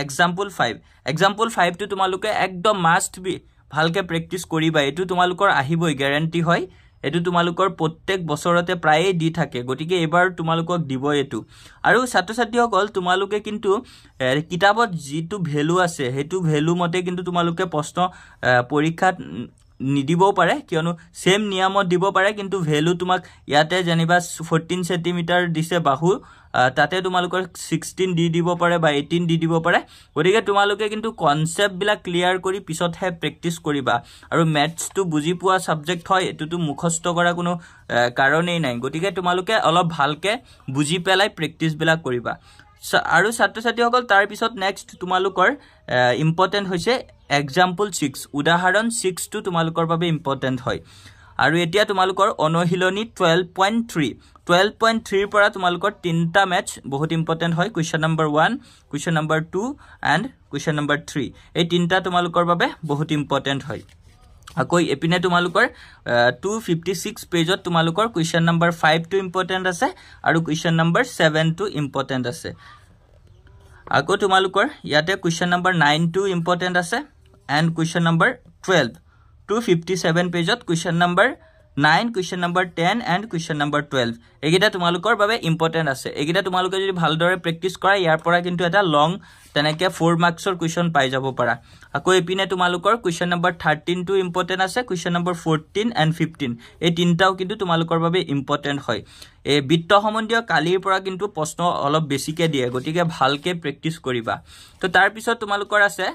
example 5 টো তোমালোকে একদম মাস্ট বি ভালকে প্ৰেক্টিস কৰিবা এটো তোমালোকৰ আহিবই গ্যাৰান্টি হয় এটো তোমালোকৰ প্ৰত্যেক বছৰতে প্ৰায় দি থাকে গটিকে এবাৰ তোমালোকক দিব এটো আৰু ছাত্ৰ ছাত্ৰীসকল তোমালোকে কিন্তু কিতাপত যেটো ভ্যালু আছে হেতু ভ্যালু মতে কিন্তু তোমালোকে প্ৰশ্ন পৰীক্ষাত নিদিব পাৰে কিয়নো সেম নিয়মত দিব পাৰে কিন্তু ভ্যালু তোমাক ইয়াতে জানিবা 14 সেন্টিমিটাৰ দিছে বাহু তাতে তোমালোকৰ 16 দি দিব পাৰে বা 18 দি দিব পাৰে গটিকে তোমালোকে কিন্তু কনসেপ্ট বিলাক ক্লিয়াৰ কৰি পিছত হে প্ৰেক্টিস কৰিবা আৰু ম্যাথছ টো বুজি পোৱা সাবজেক্ট হয় এটো মুখস্থ কৰা কোনো কাৰণেই নাই গটিকে তোমালোকে অলপ ভালকে বুজি পেলাই প্ৰেক্টিস বিলাক কৰিবা আৰু ছাত্ৰ ছাত্ৰীসকল তাৰ পিছত নেক্সট তোমালোকৰ ইম্পৰ্টেন্ট হৈছে example 6 উদাহৰণ 6 টো তোমালোকৰ বাবে ইম্পৰ্টেন্ট হয় আৰু এতিয়া তোমালোকৰ অনুশীলনী 12.3 পৰা তোমালোকৰ তিনটা ম্যাথ বহুত ইম্পৰ্টেন্ট হয় question number 1 question number 2 and question number 3 এই তিনটা তোমালোকৰ বাবে বহুত ইম্পৰ্টেন্ট হয় আকৌ এপিনে তোমালোকৰ 256 পেজত তোমালোকৰ question number 5 টো ইম্পৰ্টেন্ট আছে আৰু question number 7 টো ইম্পৰ্টেন্ট আছে আকৌ তোমালোকৰ ইয়াতে question number 9 টো ইম্পৰ্টেন্ট আছে and question number 12 257 পেজত question number 9 question number 10 and question number 12 এগিটা তোমালোকৰ বাবে ইম্পৰ্টেন্ট আছে এগিটা তোমালোকে যদি ভালদৰে প্ৰেক্টিস কৰা ইয়াৰ পৰা কিন্তু এটা লং তেনেকে 4 মাৰ্কছৰ কোৱেশ্চন পাই যাব পাৰা আকৌ এপিনে তোমালোকৰ question number 13 টো ইম্পৰ্টেন্ট আছে question number 14 and 15 এই তিনটাও কিন্তু তোমালোকৰ বাবে ইম্পৰ্টেন্ট হয় এই বিত্ত সম্বন্ধীয় কালিৰ পৰা কিন্তু প্ৰশ্ন অলপ বেছিকে দিয়ে গটিকে ভালকে প্ৰেক্টিস কৰিবা তো তাৰ পিছত তোমালোকৰ আছে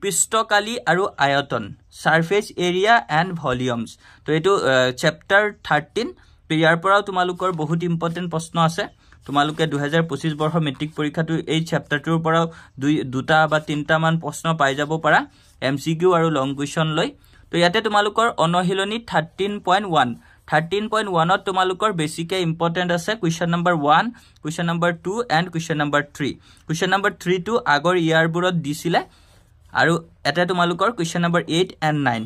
পৃষ্ঠকালি আৰু আয়তন সাৰফেস এৰিয়া এন্ড ভলিউমস তো এটো চ্যাপ্টাৰ 13 ইয়াৰ পৰাও তোমালোকৰ বহুত ইম্পৰ্টেন্ট প্ৰশ্ন আছে তোমালোকে 2025 বৰ্ষ মেট্ৰিক পৰীক্ষাটো এই চ্যাপ্টাৰটোৰ পৰাও দুটা বা তিনটা মান প্ৰশ্ন পাই যাব পাৰা এমসিকিউ আৰু লং কোৱেশ্চন লৈ তো ইয়াতে তোমালোকৰ অনুশীলনী 13.1 ত তোমালোকৰ বেছিকে ইম্পৰ্টেন্ট আছে question number 1 question number 2 and question number 3 question number 3 টো আগৰ ইয়াৰবোৰত দিছিলে আৰু এটা তোমালোকৰ question number 8 and 9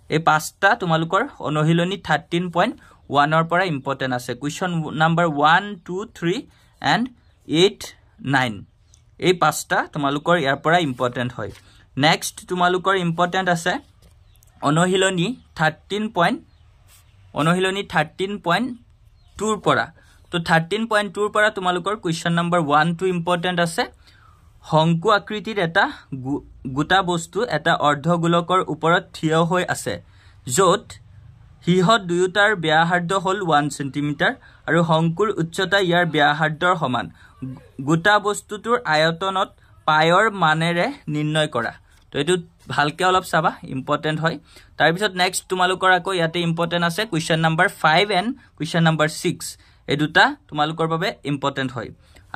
এই পাঁচটা তোমালোকৰ অনুশীলনী 13.1 ৰ পৰা ইম্পৰ্টেন্ট আছে question number 1 2 3 and 8 9 এই পাঁচটা তোমালোকৰ ইয়াৰ পৰা ইম্পৰ্টেন্ট হয় নেক্সট তোমালোকৰ ইম্পৰ্টেন্ট আছে অনুশীলনী 13.2 ৰ পৰা তো 13.2 ৰ পৰা তোমালোকৰ question number 1 টো ইম্পৰ্টেন্ট আছে হংকু আকৃতিৰ এটা গোটা বস্তু এটা অৰ্ধগোলকৰ ওপৰত থিয় হৈ আছে যত হিহত দুয়োটাৰ ব্যাসাৰ্ধ হল 1 সেন্টিমিটাৰ আৰু হংকুৰ উচ্চতা ইয়াৰ ব্যাসাৰ্ধৰ সমান গোটা বস্তুটোৰ আয়তনত পায়ৰ মানেৰে নিৰ্ণয় কৰা তো এটো ভালকে অলপ চাবা ইম্পৰ্টেন্ট হয় তাৰ পিছত নেক্সট তোমালোকৰ আকৌ ইয়াতে ইম্পৰ্টেন্ট আছে question number 5 and question number 6 এই দুটা তোমালোকৰ বাবে ইম্পৰ্টেন্ট হয়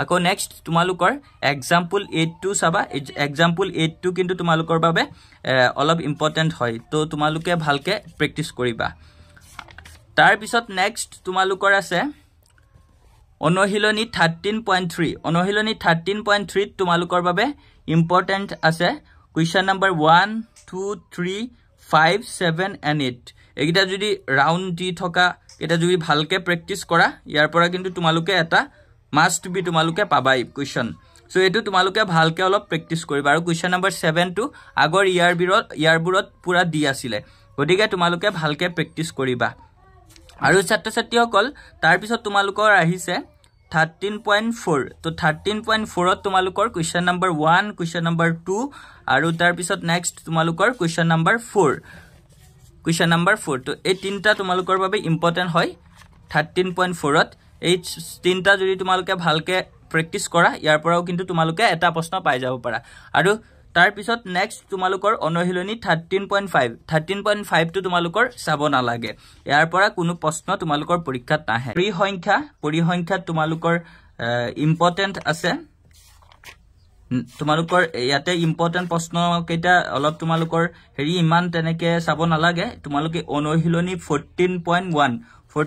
আকৌ নেক্সট তোমালোকৰ example 8 টো চাবা example 8 টো কিন্তু তোমালোকৰ বাবে অলপ ইম্পৰ্টেন্ট হয় তো তোমালোকে ভালকে প্ৰেক্টিস কৰিবা তাৰ পিছত নেক্সট তোমালোকৰ আছে অনুশীলনী 13.3 তোমালোকৰ বাবে ইম্পৰ্টেন্ট আছে question number 1 2 3 5 7 and 8 এগিটা যদি ৰাউন্ড দি থকা এটা যদি ভালকে প্ৰেক্টিস কৰা ইয়াৰ পৰা কিন্তু তোমালোকে এটা must be তোমালোকে পাবাই question so এটো তোমালোকে ভালকে অলপ প্ৰেক্টিস কৰিবা আৰু question number 7 টো আগৰ ইয়াৰবোৰত পুৰা দি আছিল গটিকে তোমালোকে ভালকে প্ৰেক্টিস কৰিবা আৰু ছাত্ৰ ছাত্ৰীসকল তাৰ পিছত তোমালোকৰ আহিছে 13.4 তো 13.4 ত তোমালোকৰ question number 1 question number 2 আৰু তাৰ পিছত next তোমালোকৰ question number 4 তো এই তিনটা তোমালোকৰ বাবে ইম্পৰ্টেন্ট হয় 13.4 ত এই তিনটা যদি তোমালোকে ভালকে প্ৰেক্টিস কৰা ইয়াৰ পৰাও কিন্তু তোমালোকে এটা প্ৰশ্ন পাই যাব পাৰা আৰু তাৰ পিছত নেক্সট তোমালোকৰ অনুশীলনী 13.5 টো তোমালোকৰ চাব নালাগে ইয়াৰ পৰা কোনো প্ৰশ্ন তোমালোকৰ পৰীক্ষাত নাহে পৰিসংখ্যাত তোমালোকৰ ইম্পৰ্টেন্ট আছে তোমালোকৰ ইয়াতে ইম্পৰ্টেন্ট প্ৰশ্ন কেইটা অলপ তোমালোকৰ হেৰি ইমান তেনেকে চাব নালাগে তোমালোকে অনুশীলনী 14.1 ত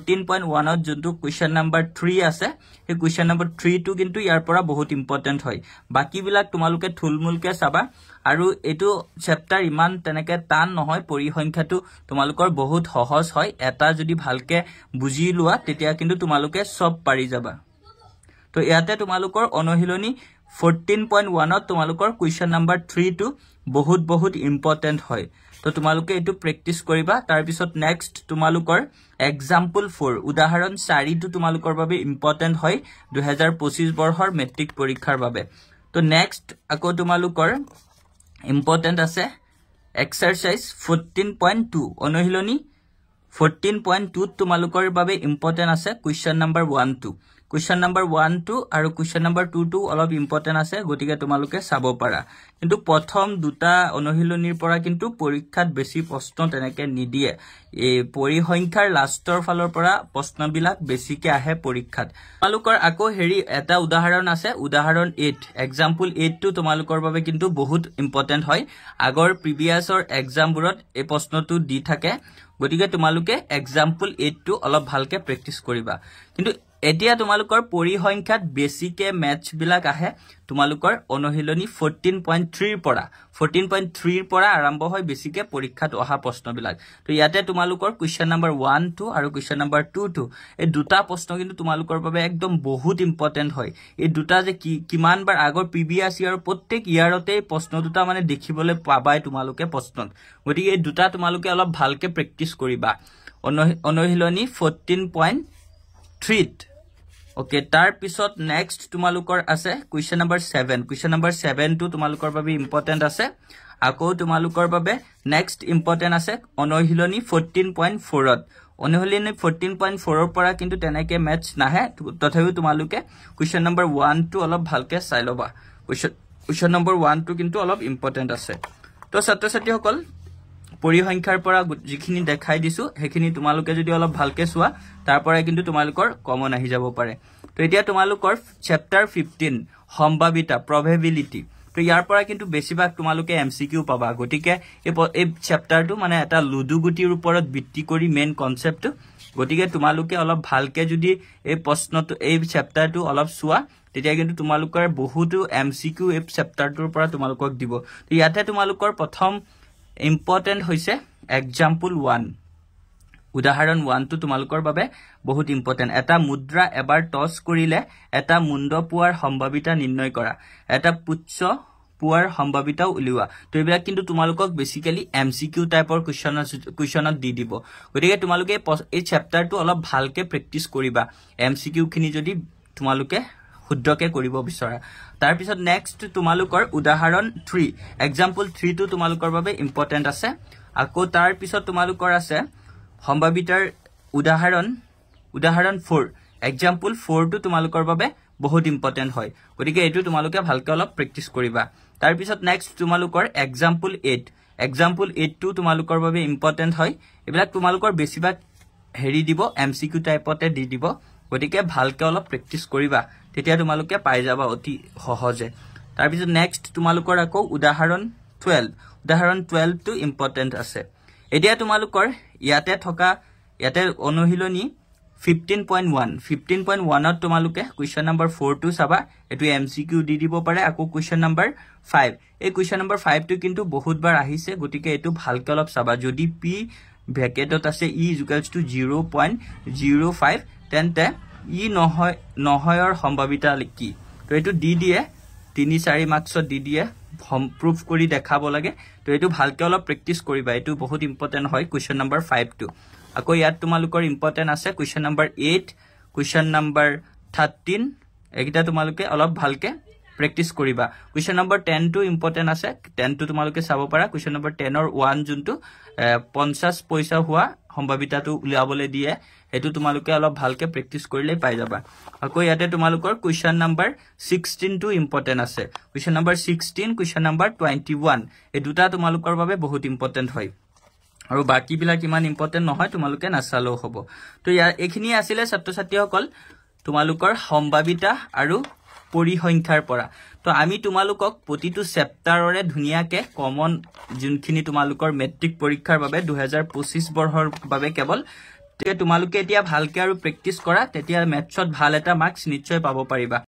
যোনটো কোৱেশ্চন নম্বৰ 3 আছে এই কোৱেশ্চন নম্বৰ 3 টো কিন্তু ইয়াৰ পৰা বহুত ইম্পৰ্টেন্ট হয় বাকি বিলাক তোমালোকে থুলমুলকে চাবা আৰু এটো চেপ্টাৰ ইমান তেনেকে টান নহয় পৰিসংখ্যাটো তোমালোকৰ বহুত সহজ হয় এটা যদি ভালকে বুজি লোৱা তেতিয়া কিন্তু তোমালোকে সব পাৰি যাবা তো ইয়াতে তোমালোকৰ অনুশীলনী 14.1 ত তোমালোকৰ কোৱেশ্চন নম্বৰ 3 টো বহুত ইম্পৰ্টেন্ট হয় তো তোমালোকে এটো প্ৰেক্টিস কৰিবা তাৰ পিছত নেক্সট তোমালোকৰ এক্সাম্পল 4 উদাহৰণ 4 টো তোমালোকৰ বাবে ইম্পৰ্টেন্ট হয় 2025 বৰ্ষৰ মেট্ৰিক পৰীক্ষাৰ বাবে তো নেক্সট আকৌ তোমালোকৰ ইম্পৰ্টেন্ট আছে এক্সাৰসাইজ 14.2 অনুশীলনী 14.2 তোমালোকৰ বাবে ইম্পৰ্টেন্ট আছে কোৱেশ্চন নম্বৰ 1 টো কোৱেশ্চন নম্বৰ 1 টো আৰু কোৱেশ্চন নম্বৰ 2 টো অলপ ইম্পৰ্টেন্ট আছে গতিকে তোমালোকে চাব পাৰা কিন্তু প্ৰথম দুটা অনুশীলনীৰ পৰা কিন্তু পৰীক্ষাত বেছি প্ৰশ্ন তেনেকে নিদিয়ে এই পৰিসংখ্যাৰ লাষ্টৰ ফালৰ পৰা প্ৰশ্নবিলাক বেছিকে আহে পৰীক্ষাত তোমালোকৰ আকৌ হেৰি এটা উদাহৰণ আছে উদাহৰণ 8 এক্সাম্পল 8 টো তোমালোকৰ বাবে কিন্তু বহুত ইম্পৰ্টেন্ট হয় আগৰ প্ৰিভিয়াছৰ এক্সামবোৰত এই প্ৰশ্নটো দি থাকে গতিকে তোমালোকে এক্সাম্পল 8 টো অলপ ভালকে প্ৰেক্টিস কৰিবা কিন্তু এতিয়া তোমালোকৰ পৰিসংখ্যাত বেছিকে ম্যাথছ বিলাক আহে তোমালোকৰ অনুশীলনী 14.3 ৰ পৰা আৰম্ভ হয় বেছিকে পৰীক্ষাত অহা প্ৰশ্নবিলাক তো ইয়াতে তোমালোকৰ কোৱেশ্চন নম্বৰ 1 2 আৰু কোৱেশ্চন নম্বৰ 2 এই দুটা প্ৰশ্ন কিন্তু তোমালোকৰ বাবে একদম বহুত ইম্পৰ্টেন্ট হয় এই দুটা যে কিমান বাৰ আগৰ প্ৰিভিয়াস ইয়াৰ প্ৰত্যেক ইয়াৰতে প্ৰশ্ন দুটা মানে দেখিবলৈ পাবাই তোমালোকে প্ৰশ্নত গতিকে এই দুটা তোমালোকে অলপ ভালকে প্ৰেক্টিস কৰিবা অনুশীলনী 14.3 Okay, tar pisot next tumalukor ase question number 7. Question number 7 to tumalukor babe important ase. Ako tumalukor babe next important ase onohiloni 14.4 ot. Onohiloni 14.4 or pora kintu teneke match nahe. Tothabi tumaluke question number 1 to olop bhalke sai loba. Question number 1 to kintu olop important ase. To satro sati hokol পৰিসংখ্যাৰ পৰা যিখিনি দেখাই দিছো হেখিনি তোমালোকে যদি অলপ ভালকে চোৱা তাৰ পৰা কিন্তু তোমালোকৰ কমন আহি যাব পাৰে তো এতিয়া তোমালোকৰ চ্যাপ্টাৰ 15 সম্ভাৱিতা probability তো ইয়াৰ পৰা কিন্তু বেছিভাগ তোমালোকে এমসিকিউ পাবা গটিকে এই চ্যাপ্টাৰটো মানে এটা লুডু গুটিৰ ওপৰত ভিত্তি কৰি মেইন কনসেপ্ট গটিকে তোমালোকে অলপ ভালকে যদি এই প্ৰশ্নটো এই চ্যাপ্টাৰটো অলপ চোৱা তেতিয়া কিন্তু তোমালোকৰ বহুতো এমসিকিউ এই চ্যাপ্টাৰটোৰ পৰা তোমালোকক দিব তো ইয়াতে তোমালোকৰ প্ৰথম important hoise example 1 উদাহৰণ 1 to tumalukor babe বহুত important eta mudra ebar toss korile eta mundo puar সম্ভাৱিতা নিৰ্ণয় কৰা eta পুচ্ছ পুৱাৰ সম্ভাৱিতা উলিওৱা তো এবিলাক কিন্তু তুমালকক বেসিক্যালি এমসিকিউ টাইপৰ কোৱেশ্চনত দি দিব গতিকে তুমালকে এই চ্যাপ্টাৰটো অলপ ভালকে প্ৰেক্টিস কৰিবা এমসিকিউ খিনি যদি তুমালকে শুদ্ধকে কৰিব বিচৰা তাৰ পিছত নেক্সট তুমালকৰ উদাহৰণ 3 এক্সাম্পল 3 টো তুমালকৰ বাবে ইম্পৰ্টেন্ট আছে আকৌ তাৰ পিছত তুমালকৰ আছে সম্ভাৱিতাৰ উদাহৰণ 4 এক্সাম্পল 4 টো তুমালকৰ বাবে বহুত ইম্পৰ্টেন্ট হয় গতিকে এটো তুমালকে ভালকে অলপ প্ৰেক্টিস কৰিবা তাৰ পিছত নেক্সট তুমালকৰ এক্সাম্পল 8 টো তুমালকৰ বাবে ইম্পৰ্টেন্ট হয় এবিলাক তুমালকৰ বেছিভাগ হেৰি দিব এমসিকিউ টাইপতে দি দিব গতিকে ভালকে অলপ প্ৰেক্টিস কৰিবা তেতিয়া তোমালোকে পাই যাবা অতি সহজে তাৰ পিছত নেক্সট তোমালোকৰ আকৌ উদাহৰণ 12 টো ইম্পৰ্টেন্ট আছে এতিয়া তোমালোকৰ ইয়াতে অনুশীলনী 15.1 ত তোমালোকে কোৱেশ্চন নম্বৰ 4 টো চাবা এটো এমসিকিউ দি দিব পাৰে আকৌ কোৱেশ্চন নম্বৰ 5 এই কোৱেশ্চন নম্বৰ 5 টো কিন্তু বহুত বাৰ আহিছে গতিকে এটো ভালকে অলপ চাবা যদি পি ভেকেটত আছে e = 0.05 তেন্তে ই নহয়ৰ সম্ভাৱিতা কি তো এটো দি দিয়ে 3-4 মাৰ্কছত দি দিয়ে প্ৰুফ কৰি দেখাব লাগে তো এটো ভালকে অলপ প্ৰেক্টিস কৰিবা এটো বহুত ইম্পৰ্টেন্ট হয় কোৱেশ্চন নম্বৰ 5 টো আকৌ ইয়াত তোমালোকৰ ইম্পৰ্টেন্ট আছে কোৱেশ্চন নম্বৰ 8 কোৱেশ্চন নম্বৰ 13 একিটা তোমালোকে অলপ ভালকে প্ৰেক্টিছ কৰিবা কুৱেশ্যন নম্বৰ 10 টো ইম্পৰ্টেন্ট আছে 10 টো তোমালোকে চাব পাৰা কুৱেশ্যন নম্বৰ 10 ৰ 1 যোনটো 50 পইচা হোৱা সম্ভাৱিতাটো উলিয়াবলৈ দিয়ে হেতু তোমালোকে অলপ ভালকে প্ৰেক্টিছ কৰিলে পাই যাবা আকৌ ইয়াতে তোমালোকৰ কুৱেশ্যন নম্বৰ 16 টো ইম্পৰ্টেন্ট আছে কুৱেশ্যন নম্বৰ 16 কুৱেশ্যন নম্বৰ 21 এই দুটা তোমালোকৰ বাবে বহুত ইম্পৰ্টেন্ট হয় আৰু বাকি বিলাক ইমান ইম্পৰ্টেন্ট নহয় তোমালোকে নাচালেও হ'ব তো ইয়াৰ এখিনি আছিল ছাত্ৰ ছাত্ৰীসকল তোমালোকৰ সম্ভাৱিতা আৰু পৰিসংখ্যাৰ পৰা তো আমি তোমালোকক প্ৰতিটো চেপ্টাৰৰে ধুনিয়াকে কমন যোনখিনি তোমালোকৰ মেট্ৰিক পৰীক্ষাৰ বাবে 2025 বৰ্ষৰ বাবে কেৱল তোমালোকে এতিয়া ভালকে আৰু প্ৰেক্টিছ কৰা তেতিয়া মেথছত ভাল এটা মাৰ্কস নিশ্চয় পাব পাৰিবা